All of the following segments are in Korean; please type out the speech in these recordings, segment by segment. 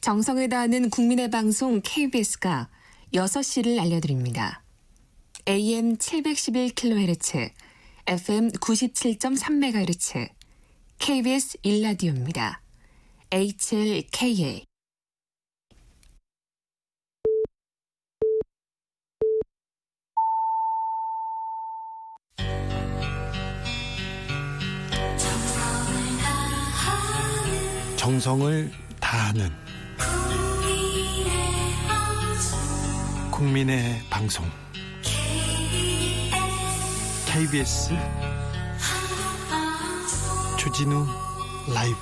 정성을 다하는 국민의 방송 KBS가 6시를 알려드립니다. AM 711kHz, FM 97.3MHz, KBS 1라디오입니다. HLKA. 정성을 다하는 국민의 방송 KBS 주진우 라이브.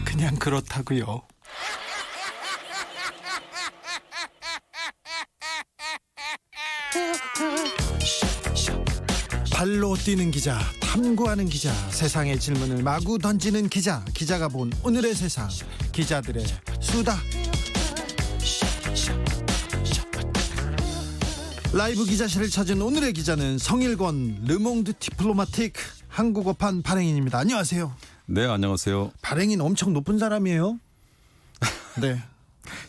그냥 그렇다고요. 발로 뛰는 기자, 탐구하는 기자, 세상의 질문을 마구 던지는 기자, 기자가 본 오늘의 세상, 기자들의 수다. 라이브 기자실을 찾은 오늘의 기자는 성일권 르몽드 디플로마틱 한국어판 발행인입니다. 안녕하세요. 네, 안녕하세요. 발행인 엄청 높은 사람이에요. 네.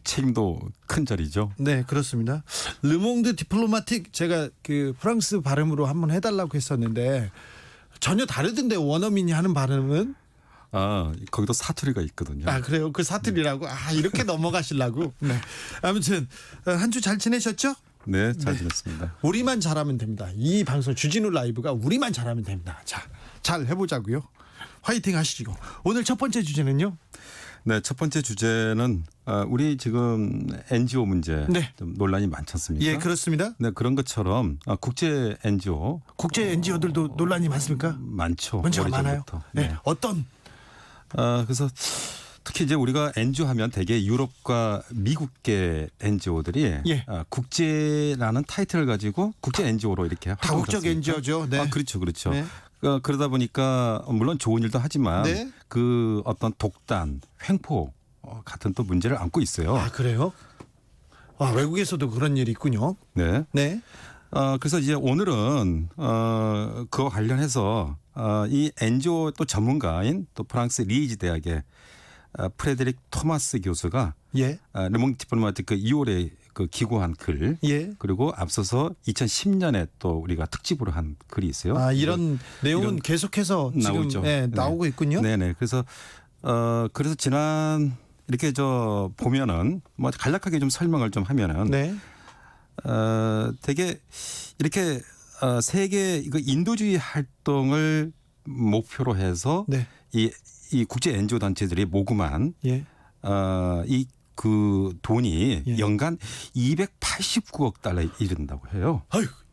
책임도 큰 자리죠. 네, 그렇습니다. 르몽드 디플로마틱, 제가 그 프랑스 발음으로 한번 해달라고 했었는데 전혀 다르던데, 원어민이 하는 발음은. 거기도 사투리가 있거든요. 그래요? 그 사투리라고? 이렇게 넘어가시려고. 네. 아무튼 한 주 잘 지내셨죠? 네, 잘 지냈습니다. 우리만 잘하면 됩니다. 이 방송 주진우 라이브가 우리만 잘하면 됩니다. 자, 잘 해보자고요. 화이팅 하시고. 오늘 첫 번째 주제는요? 네, 첫 번째 주제는 우리 지금 NGO 문제, 네. 좀 논란이 많지 않습니까? 예, 그렇습니다. 네, 그런 것처럼 국제 NGO, 국제 NGO들도 논란이 많습니까? 많죠. 문제가 많아요. 오래전부터. 네. 네. 어떤? 그래서 특히 이제 우리가 NGO 하면 대개 유럽과 미국계 NGO들이 예. 국제라는 타이틀을 가지고 국제 NGO로 이렇게 다국적 NGO죠. 네. 그렇죠, 그렇죠. 네. 그러다 보니까 물론 좋은 일도 하지만 네. 그 어떤 독단, 횡포 같은 또 문제를 안고 있어요. 그래요? 외국에서도 그런 일이 있군요. 네. 네. 그래서 이제 오늘은 그와 관련해서 이 NGO 또 전문가인 또 프랑스 리이지 대학의 프레데릭 토마스 교수가 예. 르몽드 디플로마틱 그 2월에 그 기고한 글, 예. 그리고 앞서서 2010년에 또 우리가 특집으로 한 글이 있어요. 이런 내용은 이런 계속해서 지금 나오죠. 나오고 있군요. 네네. 그래서 지난 이렇게 보면은 뭐 간략하게 좀 설명을 좀 하면은 네. 되게 이렇게 세계 이거 인도주의 활동을 목표로 해서 네. 이 국제 NGO 단체들이 모금한 예. 이 그 돈이 예. 연간 289억 달러에 이른다고 해요.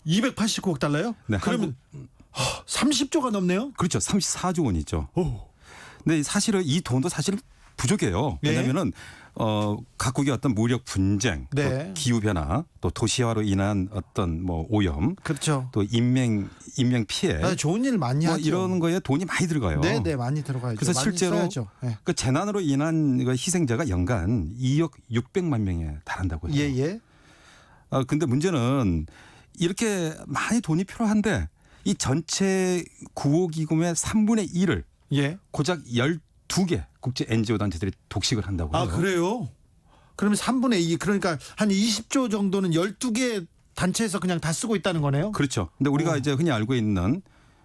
289억 달러요? 네, 그러면 30조가 넘네요. 그렇죠. 34조 원이죠. 오. 근데 사실은 이 돈도 사실 부족해요. 네. 왜냐하면은 각국의 어떤 무력 분쟁, 네. 또 기후 변화, 또 도시화로 인한 어떤 뭐 오염, 그렇죠. 또 인명 피해, 좋은 일 많이 하죠. 이런 거에 돈이 많이 들어가요. 네, 많이 들어가야죠. 그래서 많이 실제로 써야죠. 네. 그 재난으로 인한 희생자가 연간 2억 600만 명에 달한다고 해요. 예. 근데 문제는 이렇게 많이 돈이 필요한데 이 전체 구호기금의 3분의 1을 예. 고작 12개 국제 NGO 단체들이 독식을 한다고 해요. 그래요? 그러면 3분의 2, 그러니까 한 20조 정도는 12개 단체에서 그냥 다 쓰고 있다는 거네요? 그렇죠. 근데 우리가 이제 흔히 알고 있는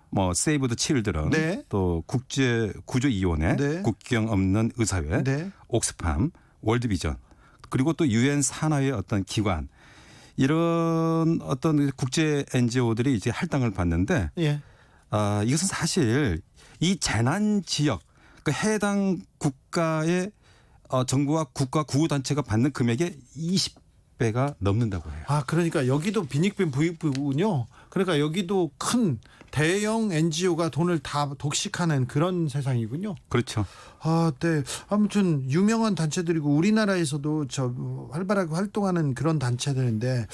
뭐 세이브 더 칠드런, 네. 또 국제 구조 이원회, 네. 국경 없는 의사회, 네. 옥스팜, 월드비전, 그리고 또 유엔 산하의 어떤 기관, 이런 어떤 국제 NGO들이 이제 할당을 받는데 예. 이것은 사실 이 재난 지역 그 해당 국가의 정부와 국가 구호 단체가 받는 금액의 20배가 넘는다고 해요. 그러니까 여기도 빈익빈 부익부군요. 그러니까 여기도 큰 대형 NGO가 돈을 다 독식하는 그런 세상이군요. 그렇죠. 네. 아무튼 유명한 단체들이고 우리나라에서도 활발하게 활동하는 그런 단체들인데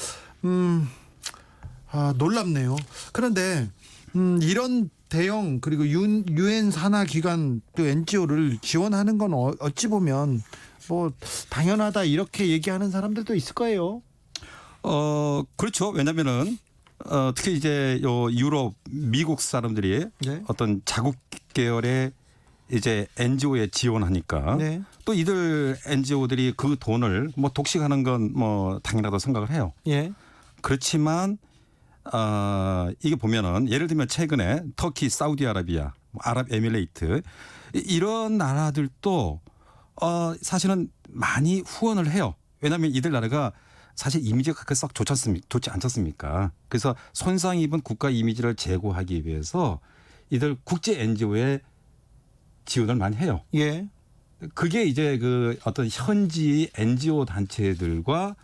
놀랍네요. 그런데 이런 대형 그리고 유엔 산하 기관 또 NGO를 지원하는 건 어찌 보면 뭐 당연하다 이렇게 얘기하는 사람들도 있을 거예요. 그렇죠. 왜냐면은 특히 이제 유럽, 미국 사람들이 네. 어떤 자국 계열의 이제 NGO에 지원하니까 네. 또 이들 NGO들이 그 돈을 뭐 독식하는 건 뭐 당연하다고 생각을 해요. 예. 그렇지만 이게 보면은 예를 들면 최근에 터키, 사우디아라비아, 아랍에미레이트 이런 나라들도 사실은 많이 후원을 해요. 왜냐하면 이들 나라가 사실 이미지가 그렇게 썩 좋지 않습니까? 그래서 손상 입은 국가 이미지를 제고하기 위해서 이들 국제 NGO에 지원을 많이 해요. 예. 그게 이제 그 어떤 현지 NGO 단체들과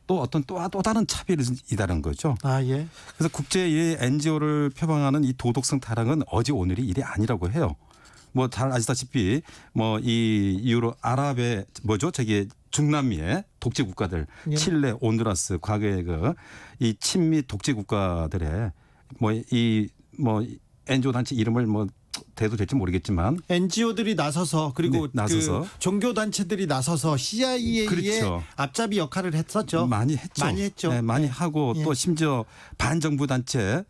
또 어떤 또 다른 차별이 있다는 거죠. 아, 예. 그래서 국제의 NGO를 표방하는 이 도덕성 타락은 어제 오늘이 일이 아니라고 해요. 뭐 잘 아시다시피 뭐 이 유로 아랍의 뭐죠? 저기 중남미의 독재 국가들 예. 칠레, 온두라스 과거의 그 이 친미 독재 국가들의 뭐 NGO 단체 이름을 뭐 대도 될지 모르겠지만 NGO들이 나서서 그리고 네, 나서서. 그 종교 단체들이 나서서 CIA의 그렇죠. 앞잡이 역할을 했었죠. 많이 했죠. 많이 했죠. 네, 많이 네. 하고 예. 또 심지어 반정부 단체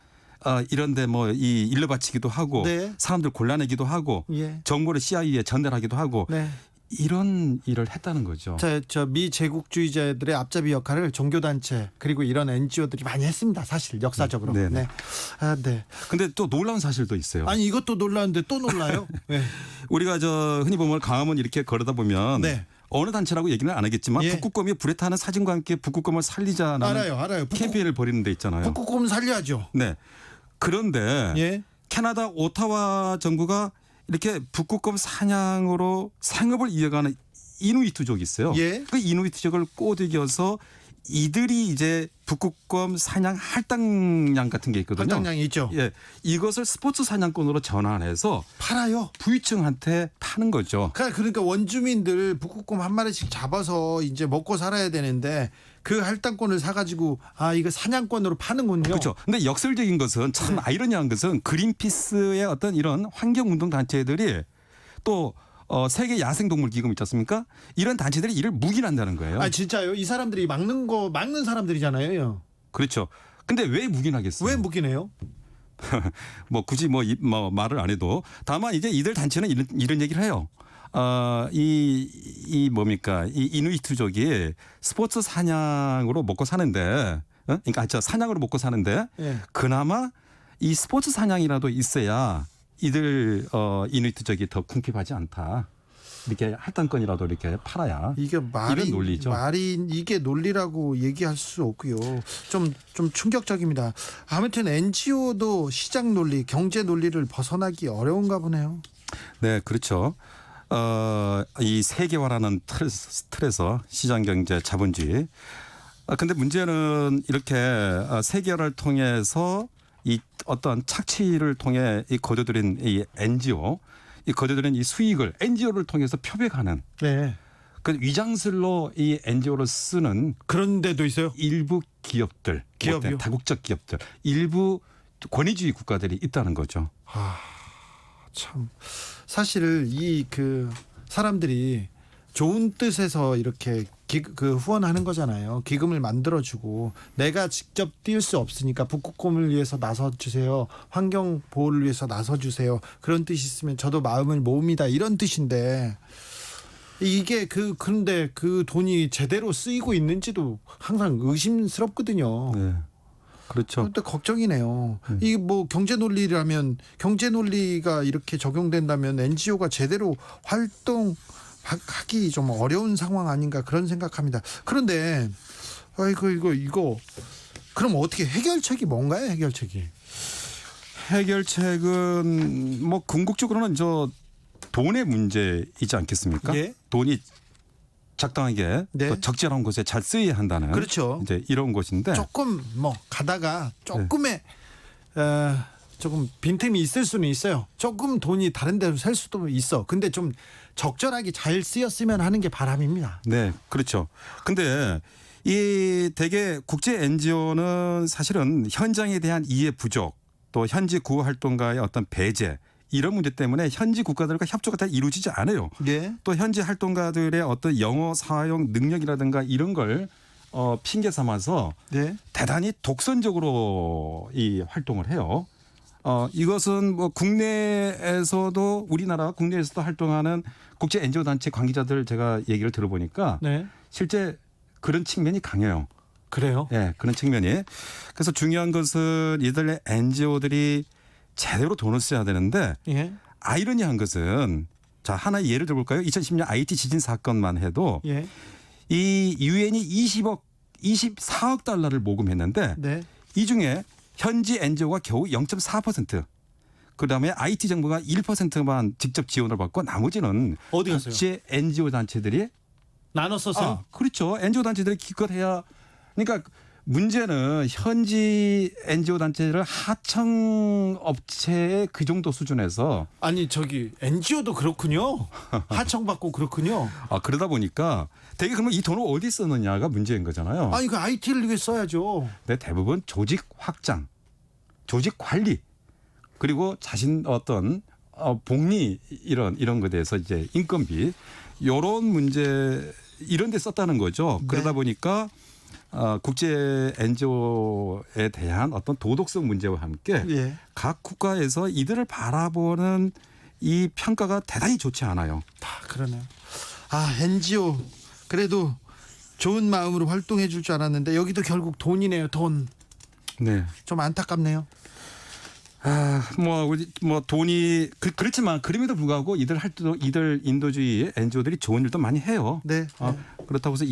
이런데 뭐 이 일러 바치기도 하고 네. 사람들 골라내기도 하고 예. 정보를 CIA에 전달하기도 하고 네. 이런 일을 했다는 거죠. 저 미제국주의자들의 앞잡이 역할을 종교 단체 그리고 이런 NGO들이 많이 했습니다. 사실 역사적으로. 네, 네. 네. 아, 네. 근데 또 놀라운 사실도 있어요. 아니 이것도 놀라운데 또 놀라요. 네. 우리가 저 흔히 보면 강화문 이렇게 걸어다 보면 네. 어느 단체라고 얘기는 안 하겠지만 예. 북극곰이 불에 타는 사진과 함께 북극곰을 살리자는 알아요. 캠페인을 벌이는 데 있잖아요. 북극곰 살려야죠. 네. 그런데 예. 캐나다 오타와 정부가 이렇게 북극곰 사냥으로 생업을 이어가는 이누이트족이 있어요. 예. 그 이누이트족을 꼬드겨서 이들이 이제 북극곰 사냥 할당량 같은 게 있거든요. 할당량이 있죠. 예, 이것을 스포츠 사냥권으로 전환해서 팔아요. 부유층한테 파는 거죠. 그러니까 원주민들 북극곰 한 마리씩 잡아서 이제 먹고 살아야 되는데 그 할당권을 사가지고 이거 사냥권으로 파는군요. 그렇죠. 근데 역설적인 것은 참 네. 아이러니한 것은 그린피스의 어떤 이런 환경운동 단체들이 또 세계 야생동물 기금 있지 않습니까? 이런 단체들이 이를 묵인한다는 거예요. 아 진짜요? 이 사람들이 막는 사람들이잖아요. 그렇죠. 근데 왜 묵인하겠어요? 왜 묵이네요? 뭐 굳이 뭐 말을 안 해도 다만 이제 이들 단체는 이런 얘기를 해요. 이 뭡니까? 이 이누이트족이 스포츠 사냥으로 먹고 사는데, 그러니까 사냥으로 먹고 사는데 예. 그나마 이 스포츠 사냥이라도 있어야 이들 이누이트족이 더 궁핍하지 않다. 이렇게 할당권이라도 이렇게 팔아야 이게 이런 논리죠. 이게 논리라고 얘기할 수 없고요. 좀 충격적입니다. 아무튼 NGO도 시장 논리, 경제 논리를 벗어나기 어려운가 보네요. 네, 그렇죠. 이 세계화라는 틀에서 시장 경제 자본주의. 근데 문제는 이렇게 세계화를 통해서 이 어떤 착취를 통해 이 거둬들인 이 NGO, 이 거둬들인 이 수익을 NGO를 통해서 표백하는 네. 그 위장술로 이 NGO를 쓰는 그런 데도 있어요. 일부 기업들, 기업이요? 다국적 기업들, 일부 권위주의 국가들이 있다는 거죠. 참 사실 이 그 사람들이 좋은 뜻에서 이렇게 후원하는 거잖아요. 기금을 만들어주고 내가 직접 뛸 수 없으니까 북극곰을 위해서 나서주세요. 환경 보호를 위해서 나서주세요. 그런 뜻이 있으면 저도 마음을 모읍니다. 이런 뜻인데 이게 그런데 그 돈이 제대로 쓰이고 있는지도 항상 의심스럽거든요. 네, 그렇죠. 그런데 걱정이네요. 이게 뭐 경제 논리라면 경제 논리가 이렇게 적용된다면 NGO가 제대로 활동하기 좀 어려운 상황 아닌가 그런 생각합니다. 그런데 이거 그럼 어떻게 해결책이 뭔가요? 해결책은 뭐 궁극적으로는 돈의 문제이지 않겠습니까? 예. 돈이 적당하게 네. 또 적절한 곳에 잘 쓰여야 한다는 그렇죠. 이제 이런 것인데 조금 뭐 가다가 조금의 조금 빈틈이 있을 수는 있어요. 조금 돈이 다른 데로 살 수도 있어. 근데 좀 적절하게 잘 쓰였으면 하는 게 바람입니다. 네, 그렇죠. 근데 이 대개 국제 NGO는 사실은 현장에 대한 이해 부족, 또 현지 구호 활동가의 어떤 배제 이런 문제 때문에 현지 국가들과 협조가 잘 이루어지지 않아요. 네. 또 현지 활동가들의 어떤 영어 사용 능력이라든가 이런 걸 핑계 삼아서 네. 대단히 독선적으로 이 활동을 해요. 이것은 뭐 국내에서도 우리나라 국내에서도 활동하는 국제 NGO 단체 관계자들 제가 얘기를 들어보니까 네. 실제 그런 측면이 강해요. 그래요? 예, 그런 측면이. 그래서 중요한 것은 이들의 NGO들이 제대로 돈을 써야 되는데 예. 아이러니한 것은 자 하나의 예를 들어볼까요? 2010년 IT 지진 사건만 해도 예. 이 유엔이 24억 달러를 모금했는데 네. 이 중에 현지 NGO가 겨우 0.4%. 그다음에 IT 정부가 1%만 직접 지원을 받고 나머지는 어디 갔어요? 국제 NGO 단체들이 나눠 썼어요? 그렇죠. NGO 단체들이 기껏해야 그러니까 문제는 현지 NGO 단체를 하청 업체의 그 정도 수준에서 아니 저기 NGO도 그렇군요. 하청받고 그렇군요. 그러다 보니까 되게 그러면 이 돈을 어디 쓰느냐가 문제인 거잖아요. 아니 그 IT를 위해 써야죠. 근데 대부분 조직 확장, 조직 관리 그리고 자신 어떤 복리 이런 것에 대해서 이제 인건비 이런 문제 이런 데 썼다는 거죠. 그러다 네. 보니까 국제 NGO에 대한 어떤 도덕성 문제와 함께 예. 각 국가에서 이들을 바라보는 이 평가가 대단히 좋지 않아요. 다 그러네요. NGO 그래도 좋은 마음으로 활동해 줄 줄 알았는데 여기도 결국 돈이네요. 돈. 네. 좀 안타깝네요. 뭐 돈이 그렇지만 그럼에도 불구하고 이들 인도주의 NGO들이 좋은 일도 많이 해요. 네. 그렇다고 해서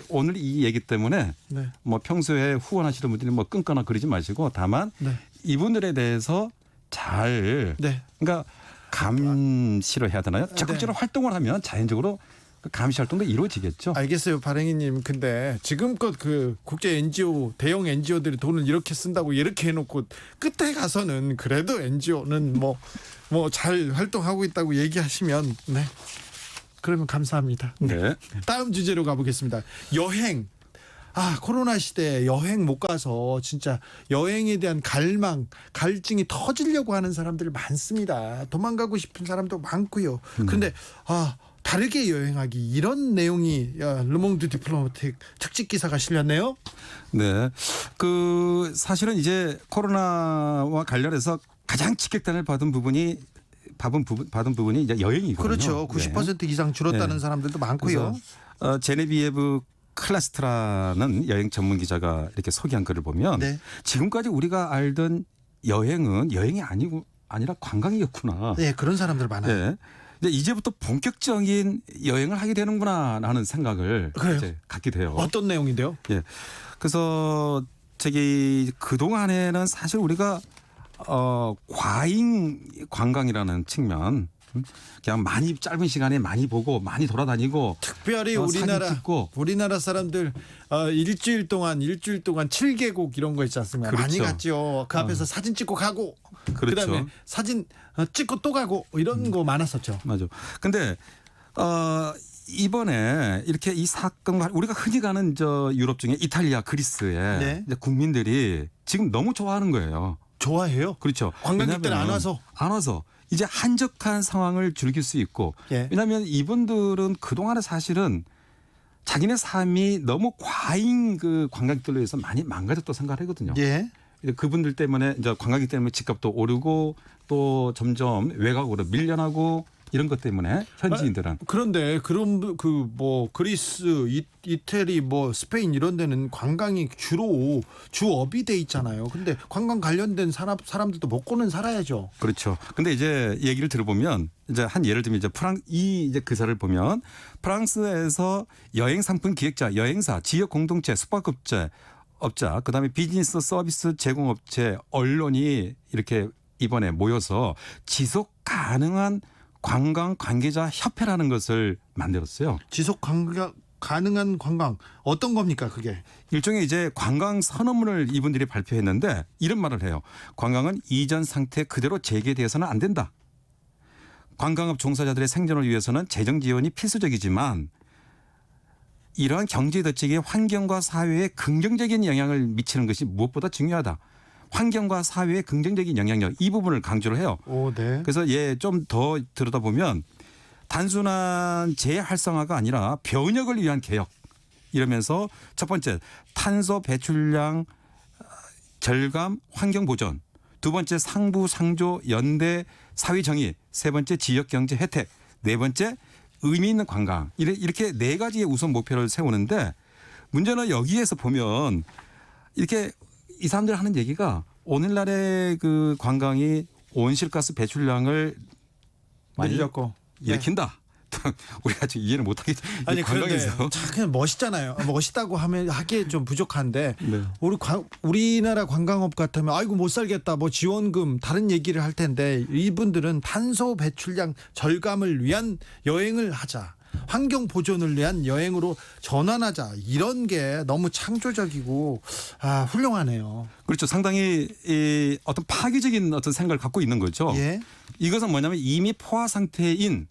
오늘 이 얘기 때문에 네. 뭐 평소에 후원하시는 분들이 뭐 끊거나 그러지 마시고 다만 네. 이분들에 대해서 잘 네. 그러니까 감시를 해야 되나요? 적극적으로 활동을 하면 자연적으로 그 감시 활동도 이루어지겠죠. 알겠어요, 발행이님. 근데 지금껏 그 국제 NGO 대형 NGO들이 돈을 이렇게 쓴다고 이렇게 해놓고 끝에 가서는 그래도 NGO는 뭐 잘 활동하고 있다고 얘기하시면 네. 그러면 감사합니다. 네. 다음 주제로 가보겠습니다. 여행. 코로나 시대에 여행 못 가서 진짜 여행에 대한 갈증이 터지려고 하는 사람들 많습니다. 도망가고 싶은 사람도 많고요. 근데 다르게 여행하기 이런 내용이 르몽드 디플로마틱 특집 기사가 실렸네요. 네. 사실은 이제 코로나와 관련해서 가장 직격탄을 받은 부분이 이제 여행이거든요. 그렇죠. 90% 이상 줄었다는 네. 사람들도 많고요. 그래서 제네비에브 클라스트라는 여행 전문 기자가 이렇게 소개한 글을 보면 네. 지금까지 우리가 알던 여행은 여행이 아니라 관광이었구나. 네, 그런 사람들 많아요. 네. 이제부터 본격적인 여행을 하게 되는구나라는 생각을 그래요? 이제 갖게 돼요. 어떤 내용인데요? 예. 그래서 그 동안에는 사실 우리가 과잉 관광이라는 측면, 그냥 많이 짧은 시간에 많이 보고 많이 돌아다니고 특별히 사진 찍고 우리나라 사람들 일주일 동안 7개국 이런 거 있지 않습니까? 그렇죠. 많이 갔죠. 그 앞에서 사진 찍고 가고 그렇죠. 그다음에 사진 찍고 또 가고 이런 거 많았었죠. 맞아. 근데 이번에 이렇게 이 사건과 우리가 흔히 가는 유럽 중에 이탈리아, 그리스의 네. 이제 국민들이 지금 너무 좋아하는 거예요. 좋아해요? 그렇죠. 관광객들 안 왜냐하면 안 와서 이제 한적한 상황을 즐길 수 있고 예. 왜냐하면 이분들은 그동안에 사실은 자기네 삶이 너무 과잉 그 관광객들로 해서 많이 망가졌다고 생각을 하거든요. 예. 그분들 때문에 이제 관광객 때문에 집값도 오르고 또 점점 외곽으로 밀려나고 이런 것 때문에 현지인들은 그런데 그런 그리스, 이태리, 스페인 이런 데는 관광이 주로 주업이 돼 있잖아요. 근데 관광 관련된 사람들도 먹고는 살아야죠. 그렇죠. 근데 이제 얘기를 들어보면 이제 한 예를 들면 이제 기사를 보면 프랑스에서 여행 상품 기획자, 여행사, 지역 공동체, 숙박업자, 그다음에 비즈니스 서비스 제공업체, 언론이 이렇게 이번에 모여서 지속 가능한 관광 관계자 협회라는 것을 만들었어요. 지속 가능한 관광 어떤 겁니까 그게? 일종의 이제 관광 선언문을 이분들이 발표했는데 이런 말을 해요. 관광은 이전 상태 그대로 재개되어서는 안 된다. 관광업 종사자들의 생존을 위해서는 재정 지원이 필수적이지만 이러한 경제 대책이 환경과 사회에 긍정적인 영향을 미치는 것이 무엇보다 중요하다. 환경과 사회의 긍정적인 영향력 이 부분을 강조를 해요. 오, 네. 그래서 좀 더 들여다보면 단순한 재활성화가 아니라 변혁을 위한 개혁 이러면서 첫 번째 탄소 배출량 절감 환경 보전 두 번째 상부 상조 연대 사회 정의, 세 번째 지역 경제 혜택, 네 번째 의미 있는 관광 이렇게 네 가지의 우선 목표를 세우는데 문제는 여기에서 보면 이렇게 이 사람들 하는 얘기가 오늘날의 그 관광이 온실가스 배출량을 많이 늘렸고 일으킨다. 우리가 지금 이해를 못하겠죠. 아니 그런데 관광에서. 참 그냥 멋있잖아요. 멋있다고 하면 하기에 좀 부족한데 네. 우리나라 관광업 같으면 아이고 못 살겠다 뭐 지원금 다른 얘기를 할 텐데 이분들은 탄소 배출량 절감을 위한 여행을 하자. 환경 보존을 위한 여행으로 전환하자. 이런 게 너무 창조적이고 훌륭하네요. 그렇죠. 상당히 이 어떤 파괴적인 어떤 생각을 갖고 있는 거죠. 예. 이것은 뭐냐면 이미 포화 상태인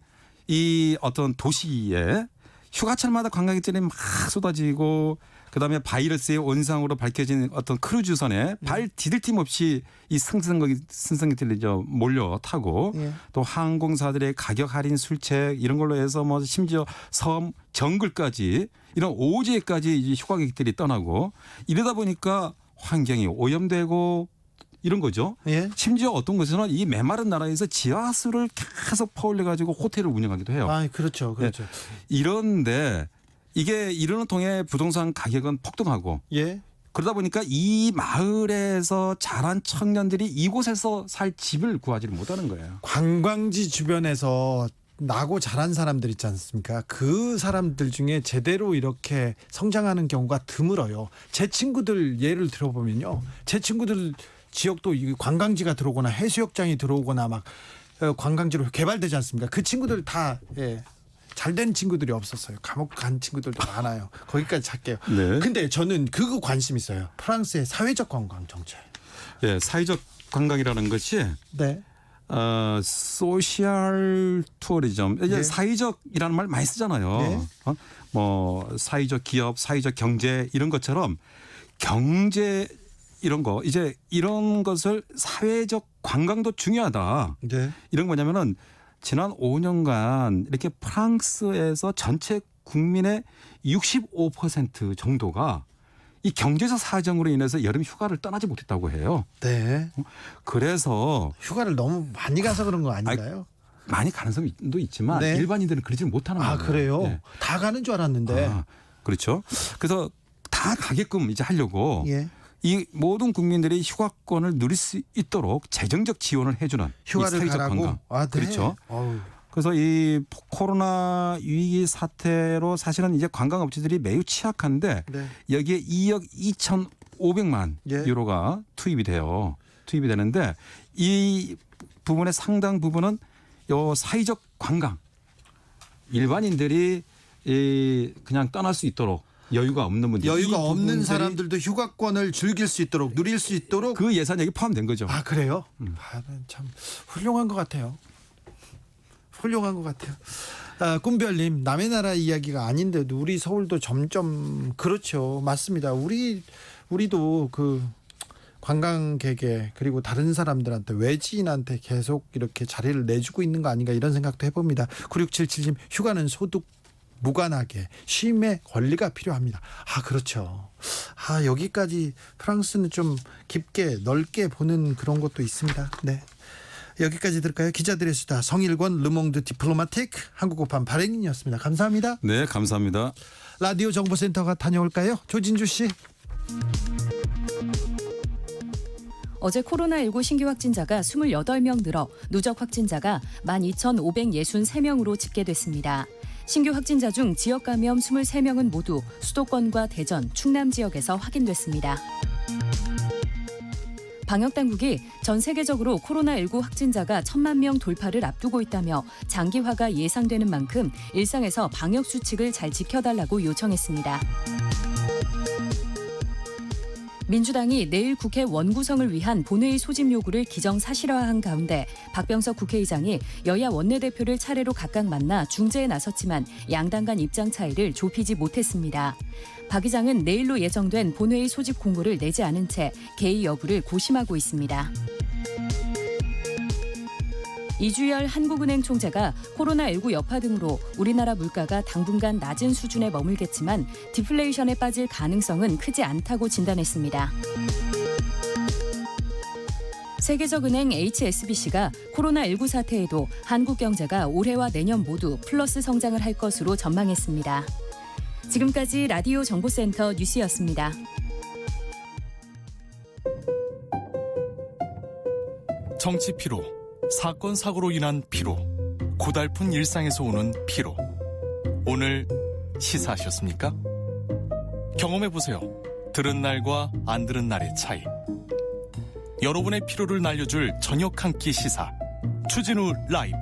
이 어떤 도시에 휴가철마다 관광객들이 막 쏟아지고 그다음에 바이러스의 원상으로 밝혀진 어떤 크루즈선에 발 디딜 틈 없이 이 승승객들이 몰려 타고 예. 또 항공사들의 가격 할인 술책 이런 걸로 해서 뭐 심지어 섬 정글까지 이런 오지에까지 이제 휴가객들이 떠나고 이러다 보니까 환경이 오염되고 이런 거죠. 예. 심지어 어떤 곳에서는 이 메마른 나라에서 지하수를 계속 퍼올려 가지고 호텔을 운영하기도 해요. 그렇죠. 그렇죠. 이런데 이게 이러는 통해 부동산 가격은 폭등하고 예. 그러다 보니까 이 마을에서 자란 청년들이 이곳에서 살 집을 구하지를 못하는 거예요. 관광지 주변에서 나고 자란 사람들 있지 않습니까? 그 사람들 중에 제대로 이렇게 성장하는 경우가 드물어요. 제 친구들 예를 들어보면요. 제 친구들 지역도 이 관광지가 들어오거나 해수욕장이 들어오거나 막 관광지로 개발되지 않습니까? 그 친구들 다 잘된 친구들이 없었어요. 감옥 간 친구들도 많아요. 거기까지 잘게요. 네. 근데 저는 그거 관심 있어요. 프랑스의 사회적 관광 정책. 예, 사회적 관광이라는 것이 네. 소셜 투어리즘 이제 네. 사회적이라는 말 많이 쓰잖아요. 네. 뭐 사회적 기업, 사회적 경제 이런 것처럼 경제 이런 거 이제 이런 것을 사회적 관광도 중요하다. 네. 이런 거냐면은 지난 5년간 이렇게 프랑스에서 전체 국민의 65% 정도가 이 경제적 사정으로 인해서 여름 휴가를 떠나지 못했다고 해요. 네. 그래서 휴가를 너무 많이 가서 그런 거 아닌가요? 많이 가능성도 있지만 네. 일반인들은 그러지는 못하는 거예요. 그래요? 예. 다 가는 줄 알았는데. 그렇죠. 그래서 다 가게끔 이제 하려고 예. 이 모든 국민들이 휴가권을 누릴 수 있도록 재정적 지원을 해주는 휴가를 이 사회적 가라고. 관광. 네. 그렇죠. 어우. 그래서 이 코로나 위기 사태로 사실은 이제 관광업체들이 매우 취약한데 네. 여기에 2억 2,500만 예. 유로가 투입이 되는데 이 부분의 상당 부분은 요 사회적 관광 일반인들이 그냥 떠날 수 있도록 여유가 없는 분들 여유가 없는 부분들이 사람들도 휴가권을 즐길 수 있도록 누릴 수 있도록. 그 예산 여기 포함된 거죠. 그래요? 참 훌륭한 것 같아요. 훌륭한 것 같아요. 꿈별님 남의 나라 이야기가 아닌데도 우리 서울도 점점 그렇죠. 맞습니다. 우리도 그 관광객에 그리고 다른 사람들한테 외지인한테 계속 이렇게 자리를 내주고 있는 거 아닌가 이런 생각도 해봅니다. 9677님 휴가는 소득 무관하게 쉼의 권리가 필요합니다. 그렇죠. 여기까지 프랑스는 좀 깊게 넓게 보는 그런 것도 있습니다. 네. 여기까지 들을까요? 기자들의 수다 성일권 르몽드 디플로마틱 한국어판 발행인이었습니다. 감사합니다. 네, 감사합니다. 라디오 정보센터가 다녀올까요? 조진주 씨. 어제 코로나19 신규 확진자가 28명 늘어 누적 확진자가 12,563명으로 집계됐습니다. 신규 확진자 중 지역 감염 23명은 모두 수도권과 대전, 충남 지역에서 확인됐습니다. 방역당국이 전 세계적으로 코로나19 확진자가 1,000만 명 돌파를 앞두고 있다며 장기화가 예상되는 만큼 일상에서 방역 수칙을 잘 지켜달라고 요청했습니다. 민주당이 내일 국회 원구성을 위한 본회의 소집 요구를 기정사실화한 가운데 박병석 국회의장이 여야 원내대표를 차례로 각각 만나 중재에 나섰지만 양당 간 입장 차이를 좁히지 못했습니다. 박 의장은 내일로 예정된 본회의 소집 공고를 내지 않은 채 개의 여부를 고심하고 있습니다. 이주열 한국은행 총재가 코로나19 여파 등으로 우리나라 물가가 당분간 낮은 수준에 머물겠지만 디플레이션에 빠질 가능성은 크지 않다고 진단했습니다. 세계적 은행 HSBC가 코로나19 사태에도 한국 경제가 올해와 내년 모두 플러스 성장을 할 것으로 전망했습니다. 지금까지 라디오 정보센터 뉴스였습니다. 정치 피로, 사건 사고로 인한 피로, 고달픈 일상에서 오는 피로. 오늘 시사하셨습니까? 경험해보세요. 들은 날과 안 들은 날의 차이. 여러분의 피로를 날려줄 저녁 한 끼 시사. 추진우 라이브.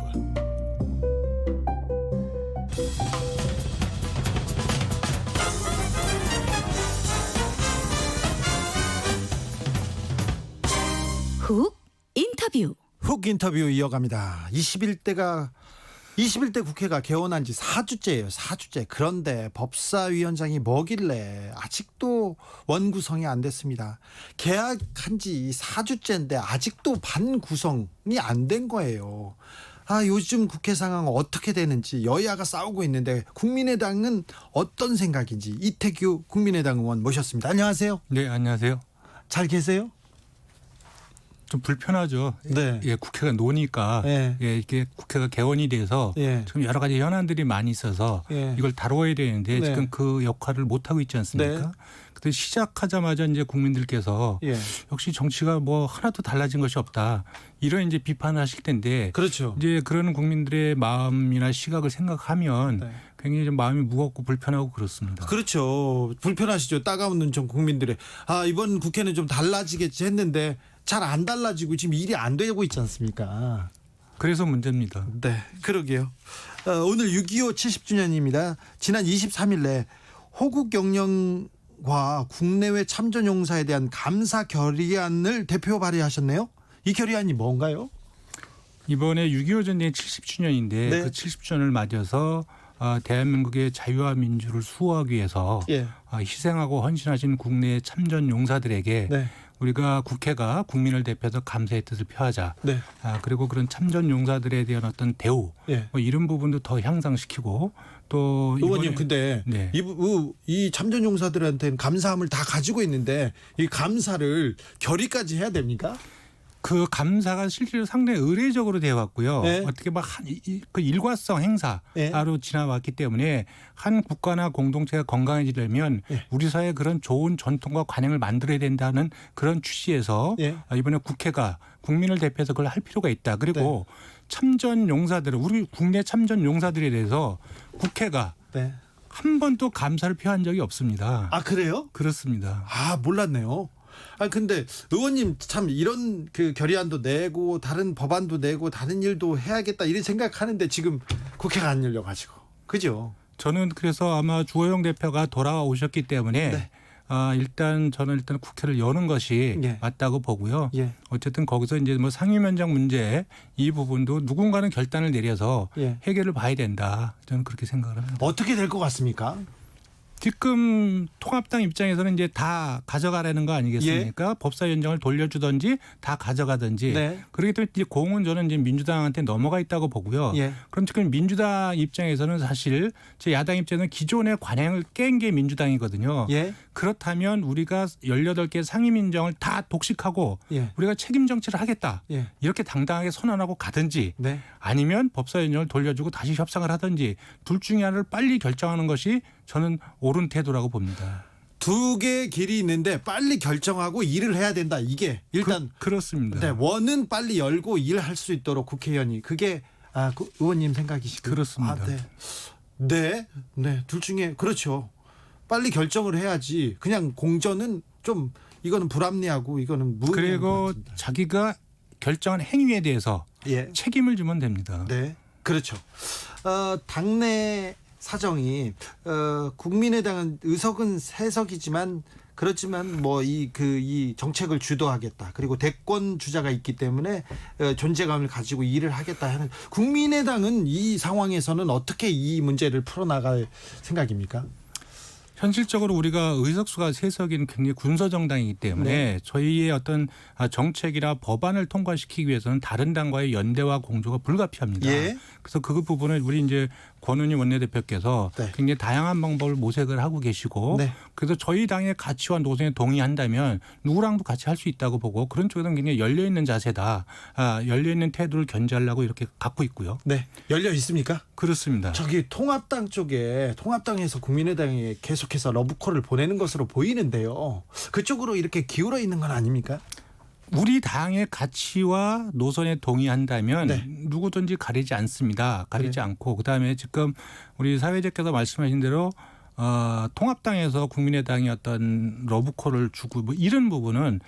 훅 인터뷰. 훅 인터뷰 이어갑니다. 21대 국회가 개원한 지 4주째예요. 4주째. 그런데 법사위원장이 뭐길래 아직도 원구성이 안 됐습니다. 계약한 지 4주째인데 아직도 반구성이 안 된 거예요. 요즘 국회 상황 어떻게 되는지 여야가 싸우고 있는데 국민의당은 어떤 생각인지 이태규 국민의당 의원 모셨습니다. 안녕하세요. 네, 안녕하세요. 잘 계세요? 좀 불편하죠. 네. 예, 국회가 노니까 네. 예, 이게 국회가 개원이 돼서 예. 지금 여러 가지 현안들이 많이 있어서 예. 이걸 다뤄야 되는데 네. 지금 그 역할을 못 하고 있지 않습니까? 네. 근데 시작하자마자 이제 국민들께서 예. 역시 정치가 뭐 하나도 달라진 것이 없다. 이런 이제 비판을 하실 텐데 그렇죠. 이제 그런 국민들의 마음이나 시각을 생각하면 네. 굉장히 좀 마음이 무겁고 불편하고 그렇습니다. 그렇죠. 불편하시죠. 따가운 눈 좀 국민들의. 이번 국회는 좀 달라지겠지 했는데 잘 안 달라지고 지금 일이 안 되고 있지 않습니까? 그래서 문제입니다. 네, 그러게요. 오늘 6.25 70주년입니다. 지난 23일에 호국 영령과 국내외 참전용사에 대한 감사 결의안을 대표 발의하셨네요. 이 결의안이 뭔가요? 이번에 6.25 전쟁 70주년인데 네. 그 70주년을 맞아서 대한민국의 자유와 민주를 수호하기 위해서 예. 희생하고 헌신하신 국내 참전 용사들에게 네. 우리가 국회가 국민을 대표해서 감사의 뜻을 표하자. 네. 그리고 그런 참전 용사들에 대한 어떤 대우 예. 뭐 이런 부분도 더 향상시키고 또 의원님 이번에 근데 네. 이 참전용사들한테는 감사함을 다 가지고 있는데 이 감사를 결의까지 해야 됩니까? 그 감사가 실제로 상당히 의례적으로 되어 왔고요. 네. 어떻게 막 그 일과성 행사로 네. 지나왔기 때문에 한 국가나 공동체가 건강해지려면 네. 우리 사회에 그런 좋은 전통과 관행을 만들어야 된다는 그런 취지에서 네. 이번에 국회가 국민을 대표해서 그걸 할 필요가 있다. 그리고 참전 용사들을 우리 국내 참전 용사들에 대해서 국회가 네. 한 번도 감사를 표한 적이 없습니다. 그래요? 그렇습니다. 몰랐네요. 근데 의원님 참 이런 그 결의안도 내고 다른 법안도 내고 다른 일도 해야겠다 이런 생각하는데 지금 국회가 안 열려가지고 그죠? 저는 그래서 아마 주호영 대표가 돌아오셨기 때문에 네. 저는 일단 국회를 여는 것이 예. 맞다고 보고요. 예. 어쨌든 거기서 이제 뭐 상임위원장 문제 이 부분도 누군가는 결단을 내려서 예. 해결을 봐야 된다. 저는 그렇게 생각을 합니다. 어떻게 될 것 같습니까? 지금 통합당 입장에서는 이제 다 가져가라는 거 아니겠습니까? 법사위원장을 돌려주든지 다 가져가든지. 네. 그렇기 때문에 이제 공은 저는 이제 민주당한테 넘어가 있다고 보고요. 예. 그럼 지금 민주당 입장에서는 사실 제 야당 입장에서는 기존의 관행을 깬 게 민주당이거든요. 예. 그렇다면 우리가 18개 상임위원장을 다 독식하고 예. 우리가 책임 정치를 하겠다. 예. 이렇게 당당하게 선언하고 가든지 네. 아니면 법사위원장을 돌려주고 다시 협상을 하든지 둘 중에 하나를 빨리 결정하는 것이 저는 옳은 태도라고 봅니다. 두 개의 길이 있는데 빨리 결정하고 일을 해야 된다. 이게 일단 그렇습니다. 네, 원은 빨리 열고 일할 수 있도록 국회의원이 그게 의원님 생각이시고 그렇습니다. 네. 둘 중에 그렇죠. 빨리 결정을 해야지. 그냥 공전은 좀 이거는 불합리하고 이거는 무의미한 것 그리고 같습니다. 자기가 결정한 행위에 대해서 예. 책임을 지면 됩니다. 네, 그렇죠. 당내 사정이 국민의당은 의석은 3석이지만 그렇지만 뭐 이 정책을 주도하겠다. 그리고 대권 주자가 있기 때문에 존재감을 가지고 일을 하겠다 하는 국민의당은 이 상황에서는 어떻게 이 문제를 풀어나갈 생각입니까? 현실적으로 우리가 의석수가 3석인 굉장히 군소정당이기 때문에 저희의 어떤 정책이나 법안을 통과시키기 위해서는 다른 당과의 연대와 공조가 불가피합니다. 예. 그래서 그 부분을 우리 이제 권은희 원내대표께서 네. 굉장히 다양한 방법을 모색을 하고 계시고 네. 그래서 저희 당의 가치와 노선에 동의한다면 누구랑도 같이 할 수 있다고 보고 그런 쪽에서는 굉장히 열려있는 자세다. 열려있는 태도를 견지하려고 이렇게 갖고 있고요. 네. 열려 있습니까? 그렇습니다. 저기 통합당 쪽에 통합당에서 국민의당에 계속해서 러브콜을 보내는 것으로 보이는데요. 그쪽으로 이렇게 기울어 있는 건 아닙니까? 우리 당의 가치와 노선에 동의한다면 네. 누구든지 가리지 않습니다. 가리지 그래요? 않고 그다음에 지금 우리 사회자께서 말씀하신 대로 통합당에서 국민의당이 어떤 러브콜을 주고 뭐 이런 부분은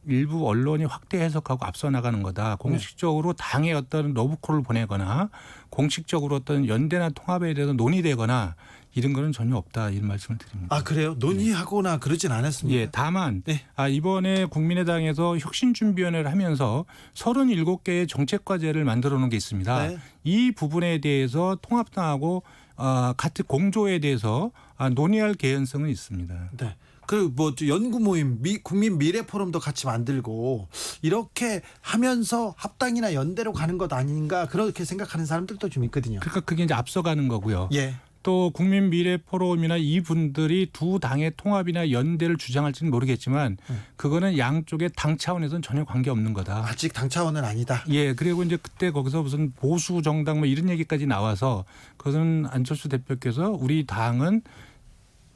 일부 언론이 확대 해석하고 앞서 나가는 거다. 공식적으로 당의 어떤 러브콜을 보내거나 공식적으로 어떤 연대나 통합에 대해서 논의되거나 이런 거는 전혀 없다. 이런 말씀을 드립니다. 아 그래요? 논의하거나 그러진 않았습니다. 예, 다만 네. 이번에 국민의당에서 혁신준비위원회를 하면서 37개의 정책과제를 만들어 놓은 게 있습니다. 네. 이 부분에 대해서 통합당하고 같은 공조에 대해서 논의할 개연성은 있습니다. 네. 그 뭐 연구 모임 국민 미래 포럼도 같이 만들고 이렇게 하면서 합당이나 연대로 가는 것 아닌가 그렇게 생각하는 사람들도 좀 있거든요. 그러니까 그게 이제 앞서가는 거고요. 예. 또 국민미래포럼이나 이분들이 두 당의 통합이나 연대를 주장할지는 모르겠지만 그거는 양쪽의 당 차원에서는 전혀 관계없는 거다. 아직 당 차원은 아니다. 예, 그리고 이제 그때 거기서 무슨 보수 정당 뭐 이런 얘기까지 나와서 그것은 안철수 대표께서 우리 당은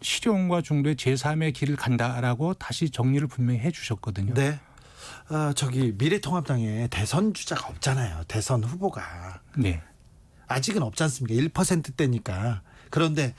실용과 중도의 제3의 길을 간다라고 다시 정리를 분명히 해 주셨거든요. 네. 저기 미래통합당에 대선 주자가 없잖아요. 대선 후보가. 네. 아직은 없지 않습니까? 1%대니까. 그런데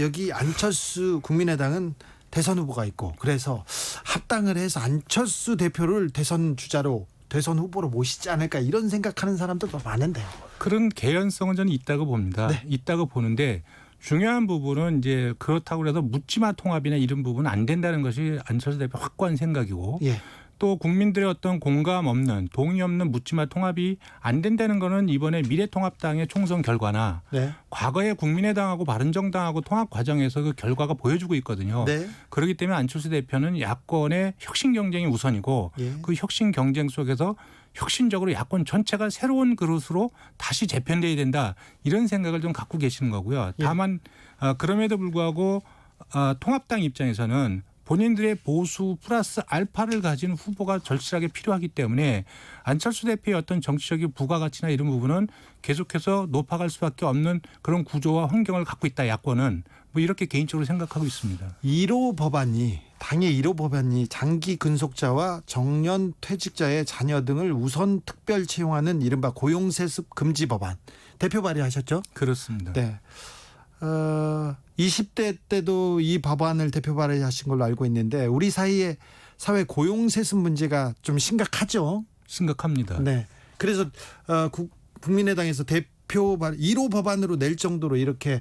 여기 안철수 국민의당은 대선 후보가 있고 그래서 합당을 해서 안철수 대표를 대선 주자로 대선 후보로 모시지 않을까 이런 생각하는 사람들도 많은데요. 그런 개연성은 저는 있다고 봅니다. 네. 있다고 보는데 중요한 부분은 이제 그렇다고 해서 묻지마 통합이나 이런 부분은 안 된다는 것이 안철수 대표 확고한 생각이고 예. 또 국민들의 어떤 공감 없는 동의 없는 묻지마 통합이 안 된다는 거는 이번에 미래통합당의 총선 결과나 네. 과거에 국민의당하고 바른정당하고 통합 과정에서 그 결과가 보여주고 있거든요. 네. 그렇기 때문에 안철수 대표는 야권의 혁신 경쟁이 우선이고 예. 그 혁신 경쟁 속에서 혁신적으로 야권 전체가 새로운 그릇으로 다시 재편돼야 된다 이런 생각을 좀 갖고 계시는 거고요. 예. 다만 그럼에도 불구하고 통합당 입장에서는 본인들의 보수 플러스 알파를 가진 후보가 절실하게 필요하기 때문에 안철수 대표의 어떤 정치적인 부가가치나 이런 부분은 계속해서 높아갈 수밖에 없는 그런 구조와 환경을 갖고 있다 야권은 뭐 이렇게 개인적으로 생각하고 있습니다. 1호 법안이 당의 1호 법안이 장기 근속자와 정년 퇴직자의 자녀 등을 우선 특별 채용하는 이른바 고용세습 금지 법안 대표 발의하셨죠? 그렇습니다. 네. 20대 때도 이 법안을 대표 발의하신 걸로 알고 있는데 우리 사회 고용세습 문제가 좀 심각하죠. 심각합니다. 네. 그래서 국민의당에서 대표 1호 법안으로 낼 정도로 이렇게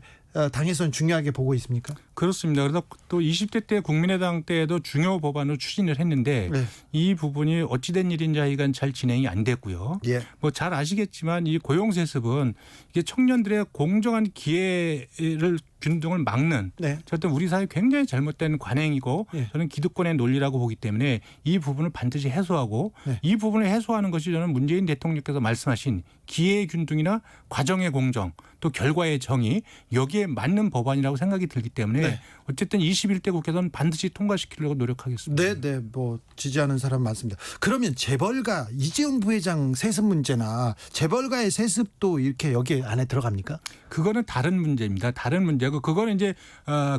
당에서는 중요하게 보고 있습니까? 그렇습니다. 그래서 또 20대 때 국민의당 때에도 중요 법안을 추진을 했는데 네. 이 부분이 어찌된 일인지 하여간 잘 진행이 안 됐고요. 예. 뭐 잘 아시겠지만 이 고용세습은 이게 청년들의 공정한 기회를 균등을 막는 네. 어떤 우리 사회 굉장히 잘못된 관행이고 예. 저는 기득권의 논리라고 보기 때문에 이 부분을 반드시 해소하고 네. 이 부분을 해소하는 것이 저는 문재인 대통령께서 말씀하신 기회의 균등이나 과정의 공정 또 결과의 정의 여기에 맞는 법안이라고 생각이 들기 때문에 네. 어쨌든 21대 국회에서는 반드시 통과시키려고 노력하겠습니다. 네, 네, 뭐 지지하는 사람 많습니다. 그러면 재벌가 이재용 부회장 세습 문제나 재벌가의 세습도 이렇게 여기 안에 들어갑니까? 그거는 다른 문제입니다. 다른 문제고 그거는 이제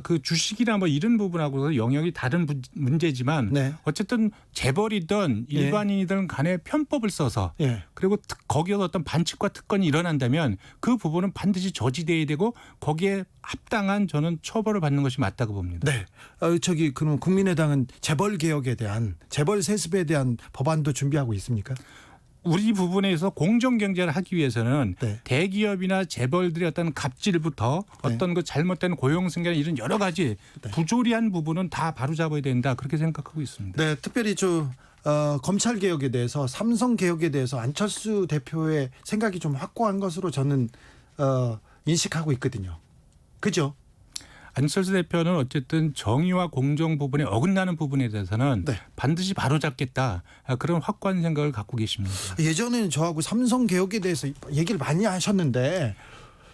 그 주식이나 뭐 이런 부분하고서 영역이 다른 문제지만 네. 어쨌든 재벌이든 일반인이든 간에 편법을 써서 예. 그리고 거기에서 어떤 반칙과 특권이 일어난다면 그 부분은 반드시 저지돼야 되고 거기에 합당한 저는 처벌을 받는 것이 맞다고 봅니다. 네. 그럼 국민의당은 재벌 개혁에 대한 재벌 세습에 대한 법안도 준비하고 있습니까? 우리 부분에서 공정 경제를 하기 위해서는 네. 대기업이나 재벌들의 어떤 갑질부터 어떤 그 잘못된 고용 승계나 이런 여러 가지 부조리한 부분은 다 바로잡아야 된다 그렇게 생각하고 있습니다. 네, 특별히 검찰 개혁에 대해서 삼성 개혁에 대해서 안철수 대표의 생각이 좀 확고한 것으로 저는 인식하고 있거든요. 그죠? 안철수 대표는 어쨌든 정의와 공정 부분에 어긋나는 부분에 대해서는 네. 반드시 바로잡겠다 그런 확고한 생각을 갖고 계십니다. 예전에는 저하고 삼성 개혁에 대해서 얘기를 많이 하셨는데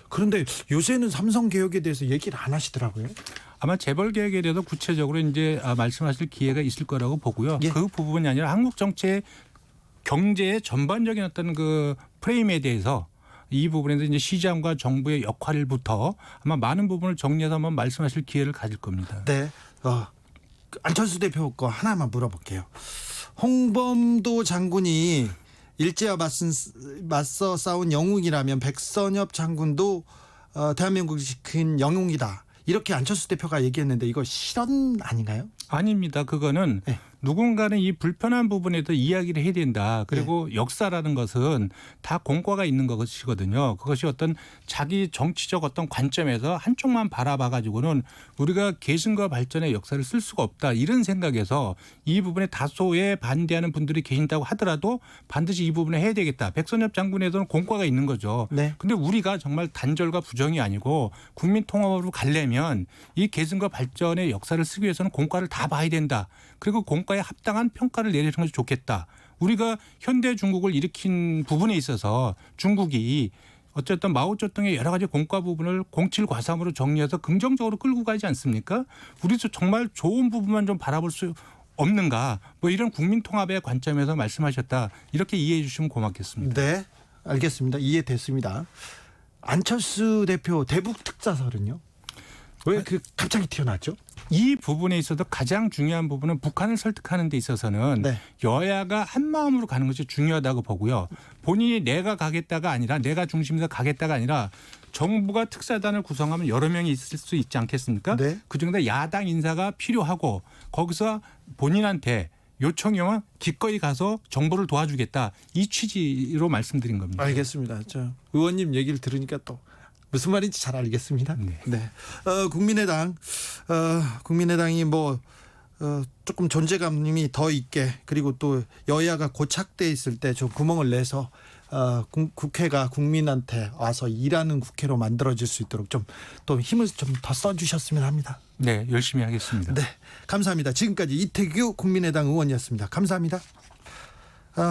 그런데 요새는 삼성 개혁에 대해서 얘기를 안 하시더라고요. 아마 재벌 개혁에 대해서 구체적으로 이제 말씀하실 기회가 있을 거라고 보고요. 예. 그 부분이 아니라 한국 정치의 경제의 전반적인 어떤 그 프레임에 대해서 이 부분에서 이제 시장과 정부의 역할부터 아마 많은 부분을 정리해서 한번 말씀하실 기회를 가질 겁니다. 네. 안철수 대표 거 하나만 물어볼게요. 홍범도 장군이 일제와 맞서 싸운 영웅이라면 백선엽 장군도 대한민국을 지킨 영웅이다. 이렇게 안철수 대표가 얘기했는데 이거 실언 아닌가요? 아닙니다. 그거는 네. 누군가는 이 불편한 부분에 도 이야기를 해야 된다. 그리고 역사라는 것은 다 공과가 있는 것이거든요. 그것이 어떤 자기 정치적 어떤 관점에서 한쪽만 바라봐 가지고는 우리가 계승과 발전의 역사를 쓸 수가 없다. 이런 생각에서 이 부분에 다소의 반대하는 분들이 계신다고 하더라도 반드시 이 부분을 해야 되겠다. 백선엽 장군에서는 공과가 있는 거죠. 네. 근데 우리가 정말 단절과 부정이 아니고 국민 통합으로 가려면 이 계승과 발전의 역사를 쓰기 위해서는 공과를 다 봐야 된다. 그리고 공과에 합당한 평가를 내리는 것이 좋겠다. 우리가 현대 중국을 일으킨 부분에 있어서 중국이 어쨌든 마오쩌둥의 여러 가지 공과 부분을 07과삼으로 정리해서 긍정적으로 끌고 가지 않습니까? 우리도 정말 좋은 부분만 좀 바라볼 수 없는가? 뭐 이런 국민 통합의 관점에서 말씀하셨다. 이렇게 이해해 주시면 고맙겠습니다. 네. 알겠습니다. 이해됐습니다. 안철수 대표 대북 특사설은요? 왜 갑자기 튀어나왔죠? 이 부분에 있어서 가장 중요한 부분은 북한을 설득하는 데 있어서는 네. 여야가 한 마음으로 가는 것이 중요하다고 보고요. 본인이 내가 가겠다가 아니라 내가 중심에서 가겠다가 아니라 정부가 특사단을 구성하면 여러 명이 있을 수 있지 않겠습니까? 네. 그중에 야당 인사가 필요하고 거기서 본인한테 요청이 오면 기꺼이 가서 정부를 도와주겠다. 이 취지로 말씀드린 겁니다. 알겠습니다. 저 의원님 얘기를 들으니까 또 무슨 말인지 잘 알겠습니다. 네. 국민의당이 조금 존재감이 더 있게 그리고 또 여야가 고착돼 있을 때 좀 구멍을 내서 국회가 국민한테 와서 일하는 국회로 만들어질 수 있도록 좀 또 힘을 좀 더 써주셨으면 합니다. 네, 열심히 하겠습니다. 네, 감사합니다. 지금까지 이태규 국민의당 의원이었습니다. 감사합니다.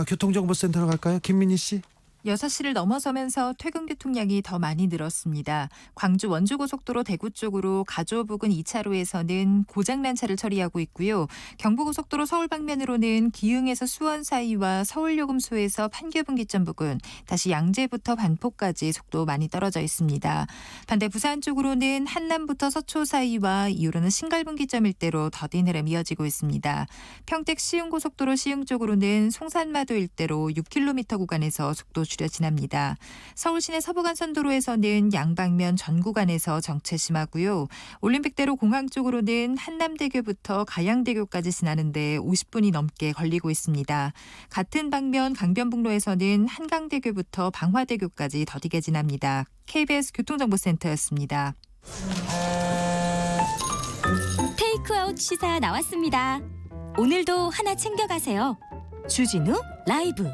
교통정보센터로 갈까요? 김민희 씨. 6시를 넘어서면서 퇴근 교통량이 더 많이 늘었습니다. 광주 원주고속도로 대구 쪽으로 가조 부근 2차로에서는 고장난 차를 처리하고 있고요. 경부고속도로 서울 방면으로는 기흥에서 수원 사이와 서울요금소에서 판교분기점 부근, 다시 양재부터 반포까지 속도 많이 떨어져 있습니다. 반대 부산 쪽으로는 한남부터 서초 사이와 이후로는 신갈분기점 일대로 더딘 흐름 이어지고 있습니다. 평택 시흥고속도로 시흥 쪽으로는 송산마도 일대로 6km 구간에서 속도 줄여 지납니다. 서울시내 서부간선도로에서는 양방면 전 구간에서 정체 심하고요. 올림픽대로 공항 쪽으로는 한남대교부터 가양대교까지 지나는데 50분이 넘게 걸리고 있습니다. 같은 방면 강변북로에서는 한강대교부터 방화대교까지 더디게 지납니다. KBS 교통정보센터였습니다. 테이크아웃 시사 나왔습니다. 오늘도 하나 챙겨가세요. 주진우 라이브.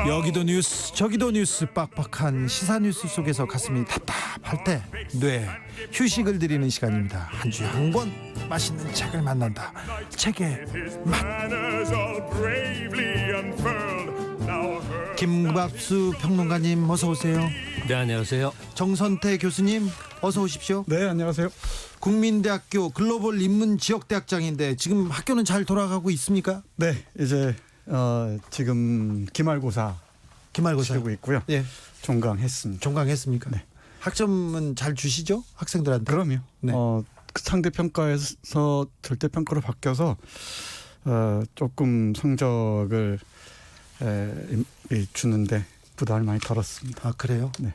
여기도 뉴스 저기도 뉴스 빡빡한 시사 뉴스 속에서 가슴이 답답할 때 뇌 휴식을 드리는 시간입니다. 한 주에 한 번 맛있는 책을 만난다. 책의 맛. 김박수 평론가님 어서 오세요. 네, 안녕하세요. 정선태 교수님 어서 오십시오. 네, 안녕하세요. 국민대학교 글로벌 인문지역대학장인데 지금 학교는 잘 돌아가고 있습니까? 네, 이제 지금 기말고사 치르고 있고요. 예, 종강했습니다. 종강했습니까? 네. 학점은 잘 주시죠? 학생들한테? 그럼요. 네. 그 상대평가에서 절대평가로 바뀌어서 조금 성적을 주는데 부담을 많이 덜었습니다. 아, 그래요? 네.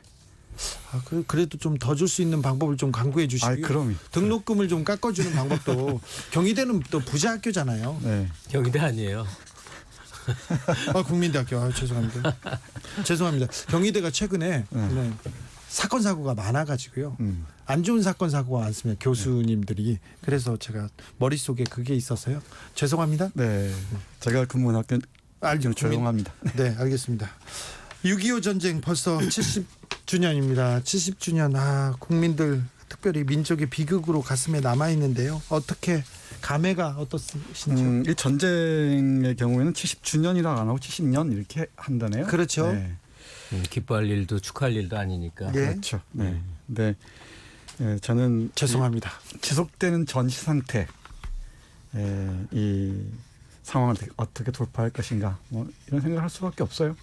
그래도 좀 더 줄 수 있는 방법을 좀 강구해 주시고요. 그럼요. 등록금을 좀 깎아주는 방법도 경희대는 또 부자 학교잖아요. 네. 경희대 아니에요. 국민대학교 죄송합니다. 죄송합니다. 경희대가 최근에 네, 사건 사고가 많아가지고요. 안 좋은 사건 사고가 많습니다. 교수님들이. 그래서 제가 머릿속에 그게 있어서요. 죄송합니다. 네. 제가 근무한 학교 저는 조용합니다. 네, 알겠습니다. 6.25 전쟁 벌써 70주년입니다. 70주년 국민들 특별히 민족의 비극으로 가슴에 남아 있는데요. 어떻게 감회가 어떻신지요? 이 전쟁의 경우에는 70주년이라 안 하고 70년 이렇게 한다네요. 그렇죠. 네. 기뻐할 일도 축하할 일도 아니니까. 예. 그렇죠. 네. 네. 저는 죄송합니다. 지속되는 전시 상태, 이 상황을 어떻게 돌파할 것인가, 뭐 이런 생각을 할 수밖에 없어요.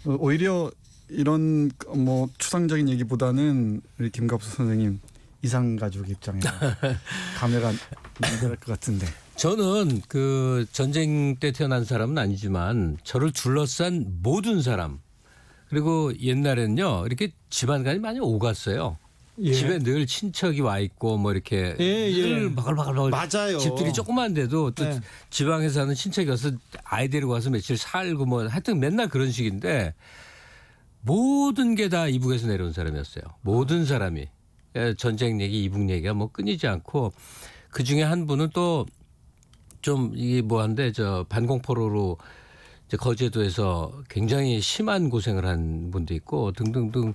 오히려 이런 뭐 추상적인 얘기보다는 우리 김갑수 선생님 이상가족 입장에서 감회가 남다를 것 같은데. 저는 그 전쟁 때 태어난 사람은 아니지만 저를 둘러싼 모든 사람, 그리고 옛날에는요 이렇게 집안간이 많이 오갔어요. 예. 집에 늘 친척이 와 있고 뭐 이렇게 늘 바글바글 맞아요. 집들이 조그만데도 또 네. 지방에 사는 친척이 와서 아이 데리고 와서 며칠 살고 뭐 하여튼 맨날 그런 식인데 모든 게 다 이북에서 내려온 사람이었어요. 모든 사람이. 전쟁 얘기, 이북 얘기가 뭐 끊이지 않고 그 중에 한 분은 또 좀 이게 뭐한데 저 반공포로로 이제 거제도에서 굉장히 심한 고생을 한 분도 있고 등등등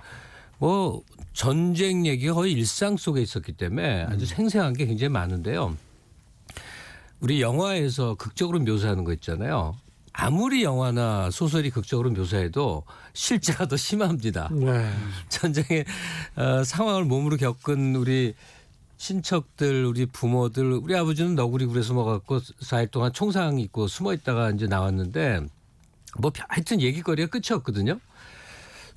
뭐 전쟁 얘기가 거의 일상 속에 있었기 때문에 아주 생생한 게 굉장히 많은데요. 우리 영화에서 극적으로 묘사하는 거 있잖아요. 아무리 영화나 소설이 극적으로 묘사해도 실제가 더 심합니다. 네. 전쟁의 상황을 몸으로 겪은 우리 친척들, 우리 부모들, 우리 아버지는 너구리굴에서 먹었고 4일 동안 총상 입고 숨어 있다가 이제 나왔는데 뭐 하여튼 얘기거리가 끝이 없거든요.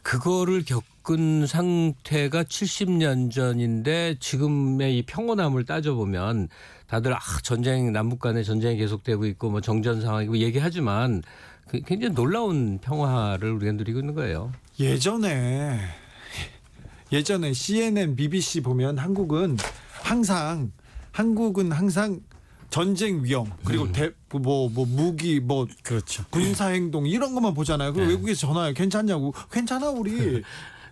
그거를 겪은 상태가 70년 전인데 지금의 이 평온함을 따져보면 다들 전쟁 남북 간의 전쟁이 계속되고 있고 뭐 정전 상황이고 얘기하지만 굉장히 놀라운 평화를 우리가 누리고 있는 거예요. 예전에 CNN, BBC 보면 한국은 항상 전쟁 위험 그리고 무기 그렇죠. 군사 행동 이런 것만 보잖아요. 그리고 외국에서 전화해요. 괜찮냐고. 괜찮아 우리.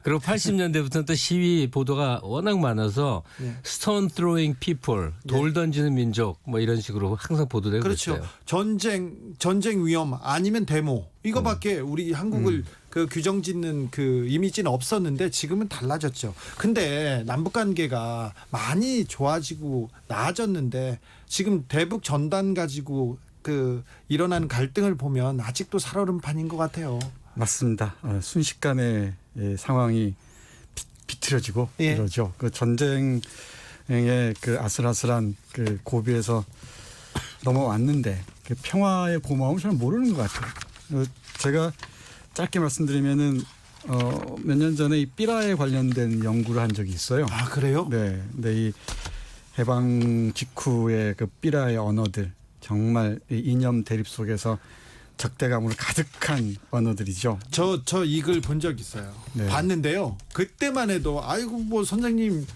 그리고 80년대부터는 또 시위 보도가 워낙 많아서 Stone Throwing People, 돌 던지는 민족 뭐 이런 식으로 항상 보도되고 그렇죠. 있어요. 전쟁 위험 아니면 데모 이거밖에 우리 한국을 그 규정짓는 그 이미지는 없었는데 지금은 달라졌죠. 근데 남북 관계가 많이 좋아지고 나아졌는데 지금 대북 전단 가지고 그 일어나는 갈등을 보면 아직도 살얼음판인 것 같아요. 맞습니다. 순식간에 상황이 비틀어지고 예. 이러죠. 그 전쟁의 그 아슬아슬한 그 고비에서 넘어왔는데 그 평화의 고마움을 잘 모르는 것 같아요. 제가 짧게 말씀드리면은 몇 년 전에 이 삐라에 관련된 연구를 한 적이 있어요. 아 그래요? 네. 근데 이 해방 직후의 그 삐라의 언어들 정말 이 이념 대립 속에서 적대감으로 가득한 언어들이죠. 저 이 글 본 적 있어요. 네. 봤는데요. 그때만 해도 아이고 뭐 선생님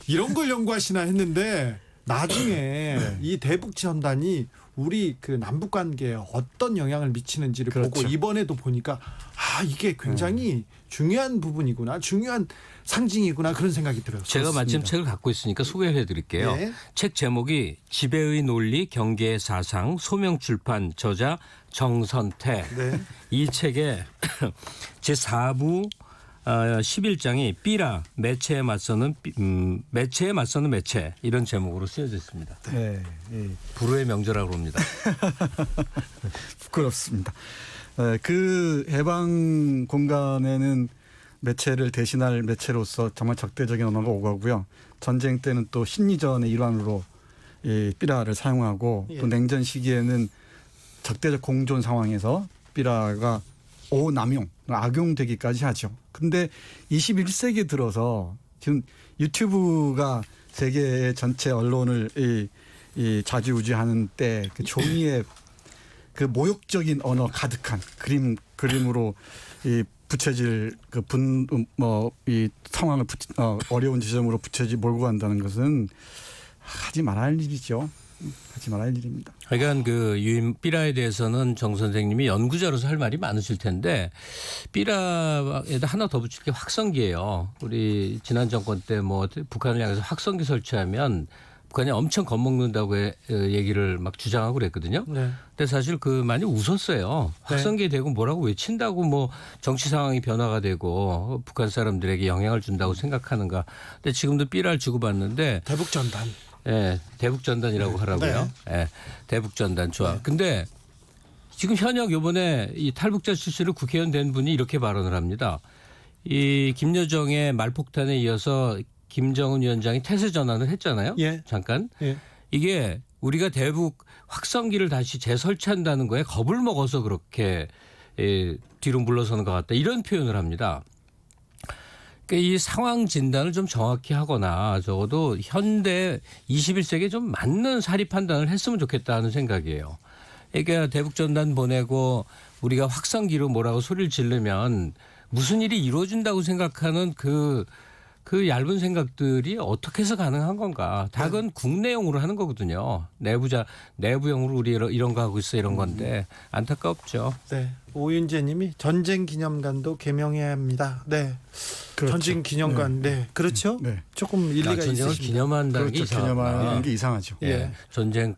이런 걸 연구하시나 했는데 나중에 이 대북 전단이 우리 그 남북 관계에 어떤 영향을 미치는지를 그렇죠. 보고 이번에도 보니까 이게 굉장히 중요한 부분이구나. 중요한 상징이구나 그런 생각이 들어요. 제가 마침 책을 갖고 있으니까 소개를 해드릴게요. 네. 책 제목이 지배의 논리, 경계의 사상, 소명출판, 저자 정선태. 네. 이 책의 제4부 11장이 삐라, 매체에 맞서는 매체 이런 제목으로 쓰여져 있습니다. 네. 불후의 명저라고 합니다. 부끄럽습니다. 그 해방 공간에는 매체를 대신할 매체로서 정말 적대적인 언어가 오가고요. 전쟁 때는 또 심리전의 일환으로 이 삐라를 사용하고 또 냉전 시기에는 적대적 공존 상황에서 삐라가 오남용, 악용되기까지 하죠. 근데 21세기 들어서 지금 유튜브가 세계의 전체 언론을 이 좌지우지하는 때 그 종이에 그 모욕적인 언어 가득한 그림으로 이 부채질 이 상황을 어려운 지점으로 몰고 간다는 것은 하지 말아야 할 일이죠. 하지 말아야 할 일입니다. 그러니까 그 유인 삐라에 대해서는 정 선생님이 연구자로서 할 말이 많으실 텐데 삐라에다 하나 더 붙일 게 확성기예요. 우리 지난 정권 때 뭐 북한을 향해서 확성기 설치하면 북한이 엄청 겁먹는다고 얘기를 막 주장하고 그랬거든요. 네. 근데 사실 그 많이 웃었어요. 확성기 되고 뭐라고 외친다고 뭐 정치 상황이 변화가 되고 북한 사람들에게 영향을 준다고 생각하는가. 근데 지금도 삐랄 주고받는데 대북전단. 예, 대북전단이라고 하라고요. 예, 대북전단 좋아. 네. 근데 지금 현역 요번에 이 탈북자 출신으로 국회의원 된 분이 이렇게 발언을 합니다. 이 김여정의 말폭탄에 이어서 김정은 위원장이 태세 전환을 했잖아요. 예. 잠깐. 예. 이게 우리가 대북 확성기를 다시 재설치한다는 거에 겁을 먹어서 그렇게 뒤로 물러서는 것 같다. 이런 표현을 합니다. 그러니까 이 상황 진단을 좀 정확히 하거나 적어도 현대 21세기에 좀 맞는 사리 판단을 했으면 좋겠다는 생각이에요. 그러니까 대북전단 보내고 우리가 확성기로 뭐라고 소리를 지르면 무슨 일이 이루어진다고 생각하는 그 얇은 생각들이 어떻게 해서 가능한 건가. 다 그건 국내용으로 하는 거거든요. 내부용으로 우리 이런 거 하고 있어 이런 건데 안타깝죠. 네. 오윤재 님이 전쟁 기념관도 개명해야 합니다. 네. 그렇죠. 전쟁 기념관. 네. 그렇죠? 네. 조금 일리가 전쟁을 있으십니다. 기념한다는 게 그렇죠. 이상하구나. 기념하는 게 이상하죠. 예. 전쟁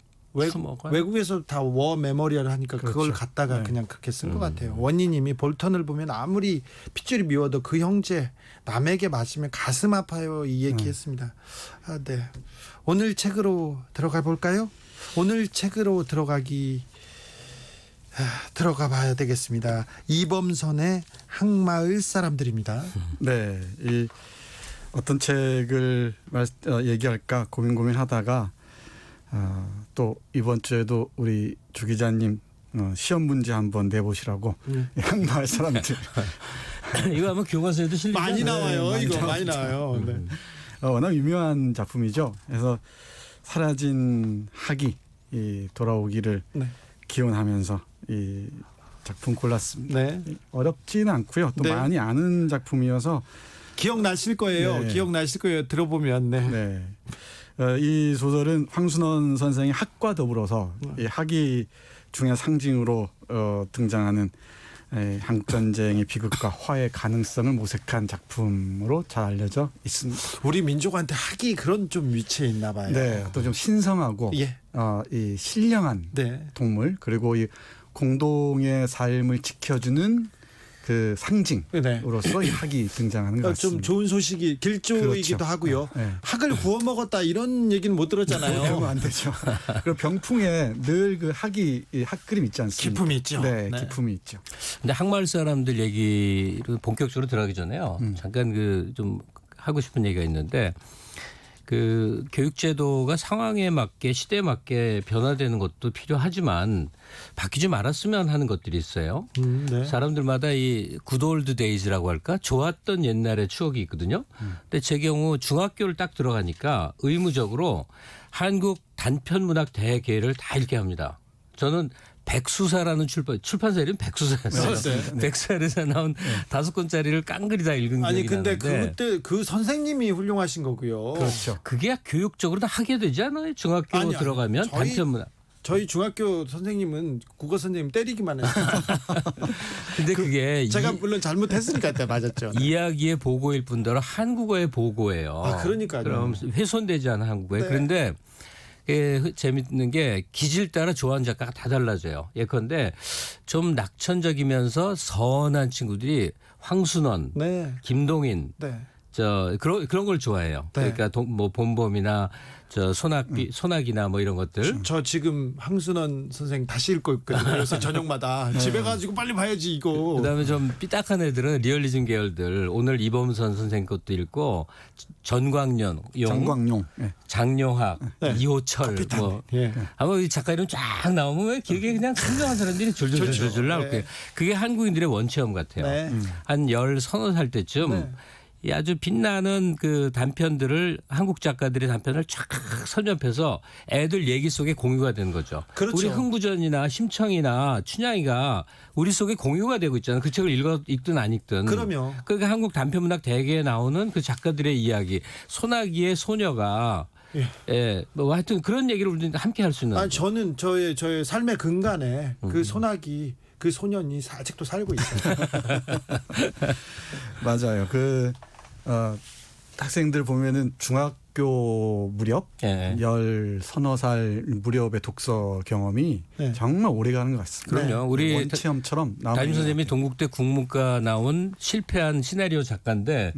추모가 외국에서 다 워 메모리얼을 하니까 그걸 그렇죠. 갖다가 네. 그냥 그렇게 쓴 것 같아요. 원희님이 볼턴을 보면 아무리 핏줄이 미워도 그 형제 남에게 맞으면 가슴 아파요 이 얘기했습니다. 아, 네. 오늘 책으로 들어가 볼까요? 오늘 책으로 들어가 봐야 되겠습니다. 이범선의 항마을 사람들입니다. 네, 이 어떤 책을 얘기할까 고민하다가 또 이번 주에도 우리 주 기자님 시험 문제 한번 내보시라고 항마을 사람들 이거 아마 교과서에도 실리지 많이 않아요? 나와요. 많이 이거 나오죠. 많이 나와요. 네. 워낙 유명한 작품이죠. 그래서 사라진 학이 돌아오기를 네. 기원하면서 이 작품 골랐습니다. 네. 어렵지는 않고요. 또 네. 많이 아는 작품이어서 기억나실 거예요. 네. 기억나실 거예요. 들어보면. 네. 네. 이 소설은 황순원 선생의 학과 더불어서 이 학이 중의 상징으로 등장하는 한국 전쟁의 비극과 화해 가능성을 모색한 작품으로 잘 알려져 있습니다. 우리 민족한테 학이 그런 좀 위치에 있나 봐요. 네, 또 좀 신성하고 예. 이 신령한 네. 동물 그리고 이 공동의 삶을 지켜주는 그 상징으로서 네. 이 학이 등장하는 것 같습니다. 좀 좋은 소식이 길조이기도 그렇죠. 하고요. 네. 학을 구워 먹었다 이런 얘기는 못 그러면 들었잖아요. 안 되죠. 그리고 병풍에 늘 그 학이 학 그림 있지 않습니까? 기품이 있죠. 네, 네. 기품이 있죠. 근데 항마을 사람들 얘기를 본격적으로 들어가기 전에요. 잠깐 좀 하고 싶은 얘기가 있는데 그 교육제도가 상황에 맞게 시대에 맞게 변화되는 것도 필요하지만 바뀌지 말았으면 하는 것들이 있어요. 네. 사람들마다 이 굿올드 데이즈라고 할까 좋았던 옛날의 추억이 있거든요. 근데 제 경우 중학교를 딱 들어가니까 의무적으로 한국 단편문학 대계를 다 읽게 합니다. 저는 백수사라는 출판사 이름 백수사였어요. 네. 백수사에서 나온 5권짜리를 깡그리 다 읽은 아니 기억이 근데 나는데 그때 그 선생님이 훌륭하신 거고요. 그렇죠. 그게 교육적으로 다 하게 되지 않아요? 중학교 아니, 들어가면 저희- 단편문학. 저희 중학교 선생님은 국어 선생님 때리기만 했어요. 근데 그게 제가 물론 잘못했으니까 그때 맞았죠. 이야기의 보고일 뿐더러 한국어의 보고예요. 아, 그러니까요. 그럼 훼손되지 않은 한국어에. 네. 그런데 재밌는 게 기질 따라 좋아하는 작가가 다 달라져요. 예컨대 좀 낙천적이면서 선한 친구들이 황순원, 네. 김동인, 네. 그런 걸 좋아해요. 네. 그러니까 뭐 봄봄이나 소나기나 뭐 이런 것들. 저 지금 황순원 선생 다시 읽고 있거든요. 그래서 저녁마다 집에 가지고 빨리 봐야지 이거. 그다음에 좀 삐딱한 애들은 리얼리즘 계열들. 오늘 이범선 선생 것도 읽고 전광용, 네. 장용학, 네. 이호철 뭐 예. 아마 이 작가 이름 쫙 나오면 왜 길게 그냥 선명한 사람들이 줄줄줄줄 나올 네. 거예요. 그게 한국인들의 원체험 같아요. 네. 한 10-30살 때쯤 네. 이 아주 빛나는 그 단편들을 한국 작가들의 단편을 쫙 선접해서 애들 얘기 속에 공유가 되는 거죠. 그렇죠. 우리 흥부전이나 심청이나 춘향이가 우리 속에 공유가 되고 있잖아요. 그 책을 읽든 안 읽든. 그럼요. 그러니까 한국 단편문학 대계에 나오는 그 작가들의 이야기. 소나기의 소녀가 뭐 하여튼 그런 얘기를 우리는 함께 할 수 있는. 아니 저는 저의 삶의 근간에 그 소나기 그 소년이 아직도 살고 있어요. 맞아요. 학생들 보면은 중학교 무렵 예. 10서너 살 무렵의 독서 경험이 네. 정말 오래가는 것 같습니다. 그럼요. 우리 원체험처럼 담임 선생님이 동국대 국문과 나온 실패한 시나리오 작가인데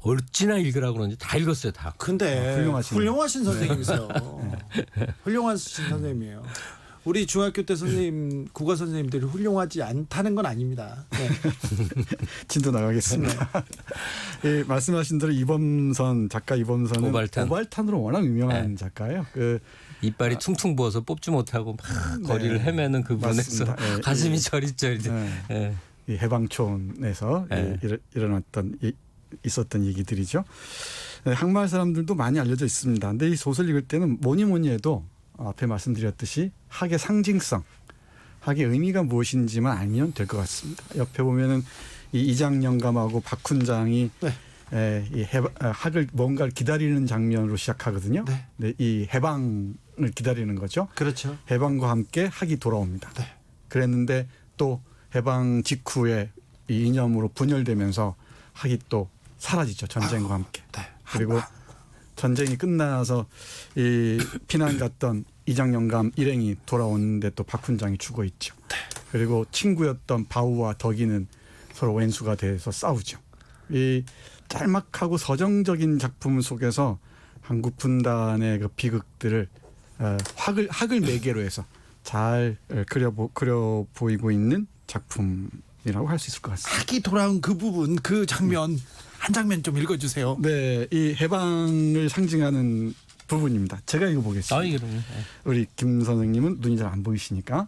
어찌나 읽으라고 그러는지 다 읽었어요. 다. 근데 훌륭하시네요. 훌륭하신 선생님이세요. 훌륭하신 선생님이에요. 우리 중학교 때 선생님, 국어 선생님들이 훌륭하지 않다는 건 아닙니다. 네. 진도 나가겠습니다. 예, 말씀하신 대로 이범선 작가 이범선은 오발탄으로 워낙 유명한 네. 작가예요. 이빨이 퉁퉁 부어서 뽑지 못하고 막 거리를 헤매는 그 부분에서 맞습니다. 예, 가슴이 예. 저릿저릿. 네. 예. 이 해방촌에서 네. 일어났던 있었던 얘기들이죠. 네, 항마을 사람들도 많이 알려져 있습니다. 근데 이 소설 읽을 때는 뭐니 해도 앞에 말씀드렸듯이 학의 상징성, 학의 의미가 무엇인지만 알면 될 것 같습니다. 옆에 보면은 이 이장영감하고 박훈장이 학을 뭔가를 기다리는 장면으로 시작하거든요. 네. 네, 이 해방을 기다리는 거죠. 그렇죠. 해방과 함께 학이 돌아옵니다. 네. 그랬는데 또 해방 직후에 이 이념으로 분열되면서 학이 또 사라지죠. 전쟁과 함께. 네. 그리고 전쟁이 끝나서 이 피난 갔던 이장영감 일행이 돌아오는데 또 박훈장이 죽어 있죠. 그리고 친구였던 바우와 덕이는 서로 왼수가 돼서 싸우죠. 이 짤막하고 서정적인 작품 속에서 한국 분단의 그 비극들을 학을 매개로 해서 잘 그려 보이고 있는 작품이라고 할 수 있을 것 같습니다. 학이 돌아온 그 부분, 그 장면 한 장면 좀 읽어주세요. 네, 이 해방을 상징하는 부분입니다. 제가 읽어보겠습니다. 그럼요. 우리 김 선생님은 눈이 잘 안 보이시니까.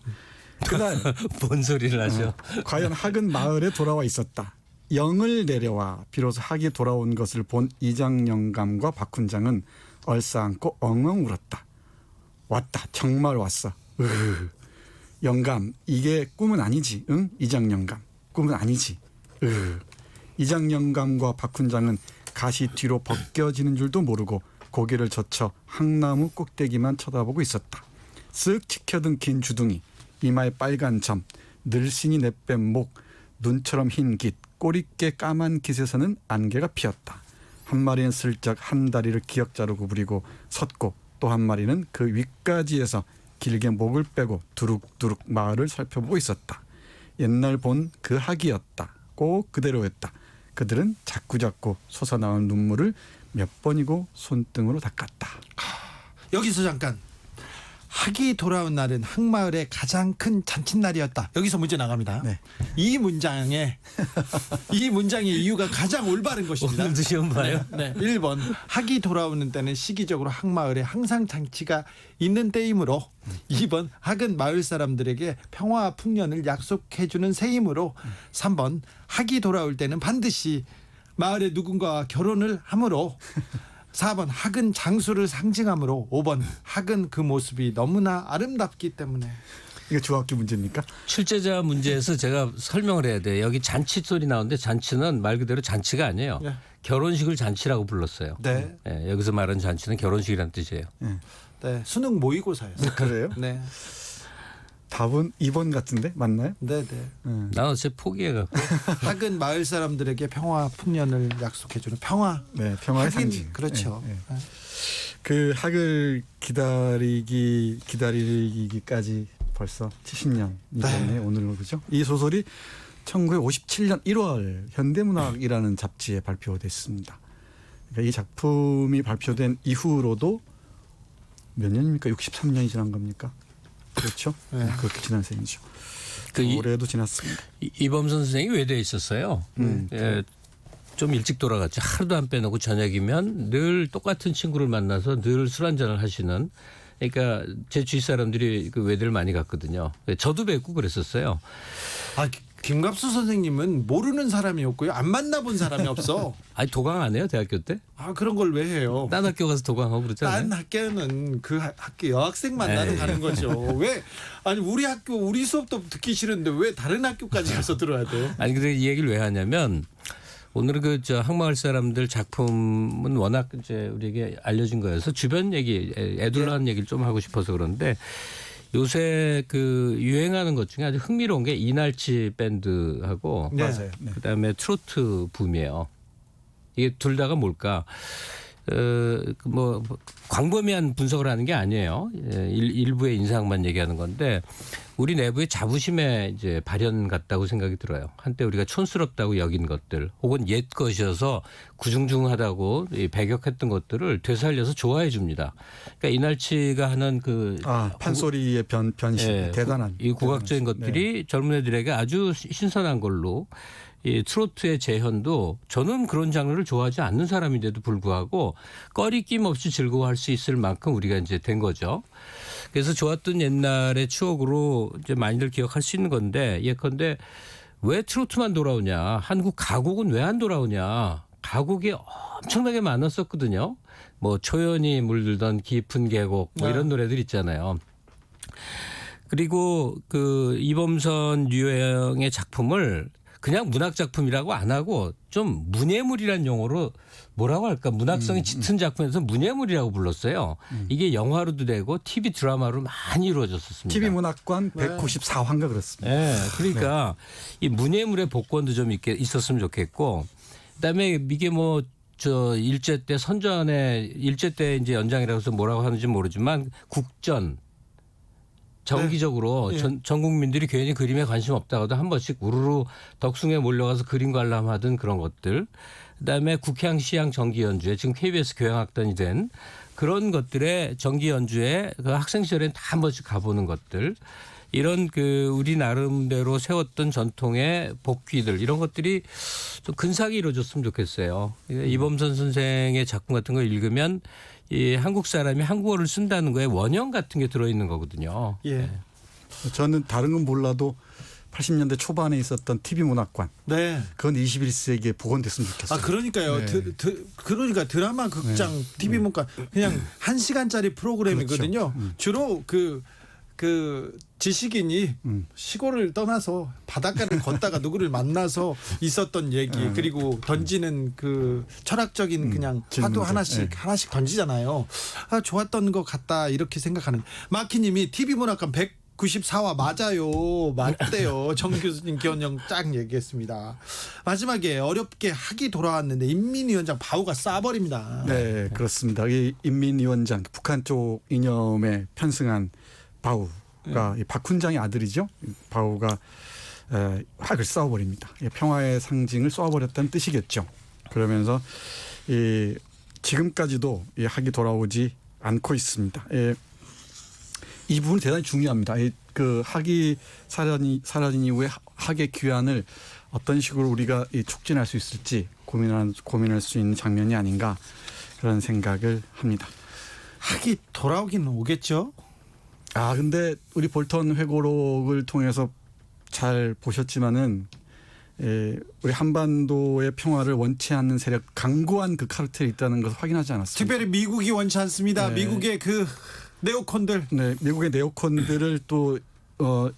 그날 뭔 소리를 하죠? 과연 학은 마을에 돌아와 있었다. 영을 내려와 비로소 학이 돌아온 것을 본 이장영감과 박훈장은 얼싸안고 엉엉 울었다. 왔다. 정말 왔어. 영감, 이게 꿈은 아니지. 응? 이장영감. 꿈은 아니지. 이장영감과 박훈장은 가시 뒤로 벗겨지는 줄도 모르고 고개를 젖혀 항나무 꼭대기만 쳐다보고 있었다. 쓱 치켜든 긴 주둥이, 이마에 빨간 점, 늘씬이 내뺀 목, 눈처럼 흰 깃, 꼬리깨 까만 깃에서는 안개가 피었다. 한 마리는 슬쩍 한 다리를 기역자로 구부리고 섰고 또 한 마리는 그 윗가지에서 길게 목을 빼고 두룩두룩 마을을 살펴보고 있었다. 옛날 본 그 학이었다. 꼭 그대로였다. 그들은 자꾸자꾸 솟아나온 눈물을 몇 번이고 손등으로 닦았다. 여기서 잠깐. 학이 돌아온 날은 학마을의 가장 큰 잔칫날이었다. 여기서 문제 나갑니다. 네. 이 문장의 이유가 가장 올바른 것입니다. 오늘도 시험 봐요? 네. 1번 학이 돌아오는 때는 시기적으로 학마을에 항상 잔치가 있는 때이므로 2번 학은 마을 사람들에게 평화와 풍년을 약속해주는 새이므로 3번 학이 돌아올 때는 반드시 마을에 누군가와 결혼을 하므로 4번 학은 장수를 상징하므로 5번 학은 그 모습이 너무나 아름답기 때문에. 이거 중학교 문제입니까? 출제자 문제에서 제가 설명을 해야 돼. 여기 잔치 소리 나오는데 잔치는 말 그대로 잔치가 아니에요. 네. 결혼식을 잔치라고 불렀어요. 네. 네, 여기서 말하는 잔치는 결혼식이라는 뜻이에요. 네. 수능 모의고사였어요. 그래요? 네. 답은 2번 같은데 맞나요? 네, 네. 난 어째 포기해갖고. 학은 마을 사람들에게 평화 풍년을 약속해주는 평화. 네, 평화의 하긴 상징. 그렇죠. 네, 네. 그 학을 기다리기까지 벌써 70년이 됐네 오늘로 그죠? 이 소설이 1957년 1월 현대문학이라는 잡지에 발표됐습니다. 그러니까 이 작품이 발표된 이후로도 몇 년입니까? 63년이 지난 겁니까? 그렇죠? 네. 그렇게 지난 셈이죠. 그 올해도 지났습니다. 이범선 선생이 외대에 있었어요. 예, 좀 일찍 돌아갔죠. 하루도 안 빼놓고 저녁이면 늘 똑같은 친구를 만나서 늘 술 한잔을 하시는. 그러니까 제 주위 사람들이 그 외대를 많이 갔거든요. 저도 뵙고 그랬었어요. 아, 김갑수 선생님은 모르는 사람이 없고요. 안 만나본 사람이 없어. 아니 도강 안 해요 대학교 때? 아, 그런 걸 왜 해요? 딴 학교 가서 도강하고 그러잖아요. 딴 학교는 그 학교 여학생 만나러 에이. 가는 거죠. 왜? 아니 우리 학교 우리 수업도 듣기 싫은데 왜 다른 학교까지 가서 들어야 돼요? 아니 근데 이 얘기를 왜 하냐면 오늘은 그 저 항마을 사람들 작품은 워낙 이제 우리에게 알려진 거여서 주변 얘기, 애둘러한 얘기를 좀 하고 싶어서 그런데 요새 그 유행하는 것 중에 아주 흥미로운 게 이날치 밴드하고 네. 맞아요. 네. 그다음에 트로트 붐이에요. 이게 둘 다가 뭘까? 뭐 광범위한 분석을 하는 게 아니에요. 일부의 인상만 얘기하는 건데 우리 내부의 자부심의 이제 발현 같다고 생각이 들어요. 한때 우리가 촌스럽다고 여긴 것들 혹은 옛 것이어서 구중중하다고 배격했던 것들을 되살려서 좋아해 줍니다. 그러니까 이날치가 하는 그 판소리의 변신 대단한 이 국악적인 것들이 젊은 애들에게 아주 신선한 걸로 이 트로트의 재현도 저는 그런 장르를 좋아하지 않는 사람인데도 불구하고 꺼리낌 없이 즐거워할 수 있을 만큼 우리가 이제 된 거죠. 그래서 좋았던 옛날의 추억으로 이제 많이들 기억할 수 있는 건데 예컨대 왜 트로트만 돌아오냐, 한국 가곡은 왜 안 돌아오냐. 가곡이 엄청나게 많았었거든요. 뭐 초연이 물들던 깊은 계곡 뭐 이런 노래들 있잖아요. 그리고 그 이범선 유영의 작품을 그냥 문학 작품이라고 안 하고 좀 문예물이란 용어로 뭐라고 할까 문학성이 짙은 작품에서 문예물이라고 불렀어요. 이게 영화로도 되고 TV 드라마로 많이 이루어졌었습니다. TV 문학관 194화인가 그렇습니다. 네, 그러니까 이 문예물의 복권도 좀 있었으면 좋겠고 그다음에 이게 뭐 저 일제 때 선전에 일제 때 이제 연장이라고 해서 뭐라고 하는지 모르지만 국전 정기적으로 전 국민들이 괜히 그림에 관심 없다가도 한 번씩 우르르 덕숭에 몰려가서 그림 관람하던 그런 것들. 그다음에 국향 시향 정기 연주회 지금 KBS 교향악단이 된 그런 것들의 정기 연주회 그 학생 시절엔 다 한 번씩 가보는 것들. 이런 그 우리 나름대로 세웠던 전통의 복귀들 이런 것들이 좀 근사하게 이루어졌으면 좋겠어요. 이범선 선생의 작품 같은 걸 읽으면 이 한국 사람이 한국어를 쓴다는 거에 원형 같은 게 들어있는 거거든요. 예. 저는 다른 건 몰라도 80년대 초반에 있었던 TV 문학관. 네. 그건 21세기에 복원됐으면 좋겠어요. 그러니까요. 그러니까 드라마 극장 TV 문학관 그냥 1시간짜리 프로그램이거든요. 그렇죠. 주로 그 지식인이 시골을 떠나서 바닷가를 걷다가 누구를 만나서 있었던 얘기 그리고 던지는 그 철학적인 그냥 화두 하나씩 던지잖아요. 좋았던 것 같다 이렇게 생각하는 마키님이 TV 문학관 194화 맞아요. 맞대요. 정 교수님 기원령 쫙 얘기했습니다. 마지막에 어렵게 학이 돌아왔는데 인민위원장 바우가 쏴버립니다. 네, 그렇습니다. 이 인민위원장 북한 쪽 이념에 편승한 바우가 박훈장의 아들이죠. 바우가 학을 쏘아버립니다. 평화의 상징을 쏘아버렸다는 뜻이겠죠. 그러면서 지금까지도 이 학이 돌아오지 않고 있습니다. 이 부분이 대단히 중요합니다. 그 학이 사라진 이후에 학의 귀환을 어떤 식으로 우리가 촉진할 수 있을지 고민할 수 있는 장면이 아닌가 그런 생각을 합니다. 학이 돌아오긴 오겠죠. 근데 우리 볼턴 회고록을 통해서 잘 보셨지만은 우리 한반도의 평화를 원치 않는 세력 강고한 그 카르텔이 있다는 것을 확인하지 않았습니다. 특별히 미국이 원치 않습니다. 미국의 그 네오콘들. 네, 미국의 네오콘들을 또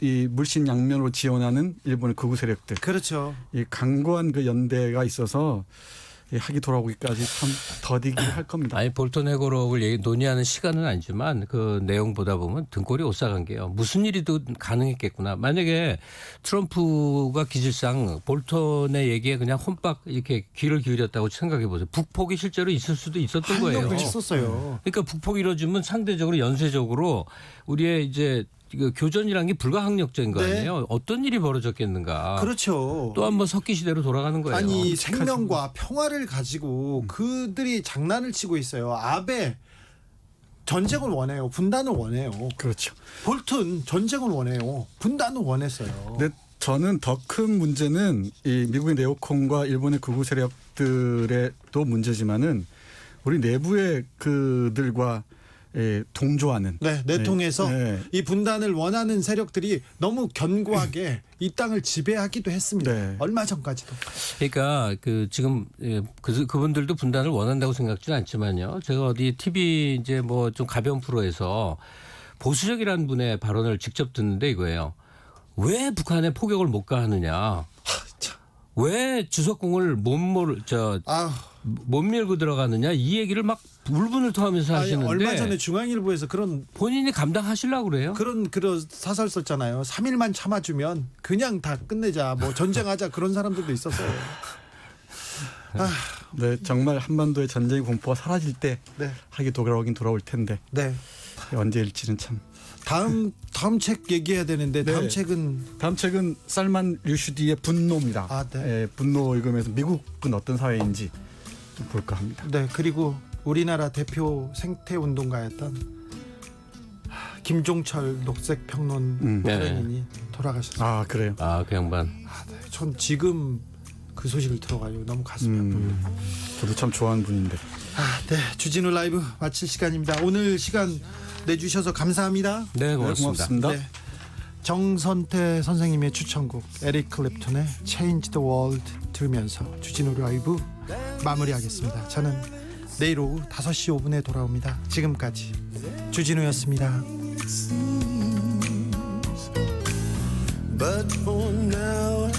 이 물신양면으로 지원하는 일본의 극우 세력들. 그렇죠. 이 강고한 그 연대가 있어서 이 학이 돌아오기까지 참 더디긴 할 겁니다. 아니 볼턴 회고록을 논의하는 시간은 아니지만 그 내용 보다 보면 등골이 오싹한 게요. 무슨 일이도 가능했겠구나. 만약에 트럼프가 기질상 볼턴의 얘기에 그냥 혼박 이렇게 귀를 기울였다고 생각해 보세요. 북폭이 실제로 있을 수도 있었던 거예요. 있었어요. 그러니까 북폭이 이루어지면 상대적으로 연쇄적으로 우리의 이제 교전이라는 게 불가항력적인 거 아니에요? 어떤 일이 벌어졌겠는가. 그렇죠. 또 한번 석기 시대로 돌아가는 거예요. 아니 생명과 평화를 가지고 그들이 장난을 치고 있어요. 아베 전쟁을 원해요. 분단을 원해요. 그렇죠. 볼튼 전쟁을 원해요. 분단을 원했어요. 근데 저는 더 큰 문제는 이 미국의 네오콘과 일본의 극우 세력들의 또 문제지만은 우리 내부의 그들과 동조하는 내통에서 이 분단을 원하는 세력들이 너무 견고하게 이 땅을 지배하기도 했습니다. 얼마 전까지도. 그러니까 그 지금 그분들도 분단을 원한다고 생각지는 않지만요. 제가 어디 TV 이제 뭐 좀 가벼운 프로에서 보수적이라는 분의 발언을 직접 듣는데 이거예요. 왜 북한에 포격을 못 가하느냐? 왜 주석궁을 못 밀고 들어가느냐 이 얘기를 막 울분을 토하면서 하시는데 얼마 전에 중앙일보에서 그런 본인이 감당하시려고 그래요? 그런 사설 썼잖아요. 3일만 참아주면 그냥 다 끝내자. 뭐 전쟁하자 그런 사람들도 있었어요. 네, 정말 한반도의 전쟁 공포가 사라질 때 네. 하기 돌아올 텐데 네. 언제일지는 참. 다음 책 얘기해야 되는데 네. 다음 책은 살만 류슈디의 분노입니다. 아, 네. 예, 분노 읽으면서 미국은 어떤 사회인지 좀 볼까 합니다. 네, 그리고 우리나라 대표 생태 운동가였던 김종철 녹색 평론 네. 발행인이 돌아가셨어요. 아, 그래요. 아, 그 양반. 전 지금 그 소식을 들어가지고 너무 가슴이 아픕니다. 저도 참 좋아하는 분인데. 네, 주진우 라이브 마칠 시간입니다. 오늘 시간 내주셔서 감사합니다. 네, 고맙습니다. 네, 정선태 선생님의 추천곡 에릭 클랩톤의 Change the World 들으면서 주진우 라이브 마무리하겠습니다. 저는 내일 오후 5시 5분에 돌아옵니다. 지금까지 주진우였습니다. But for now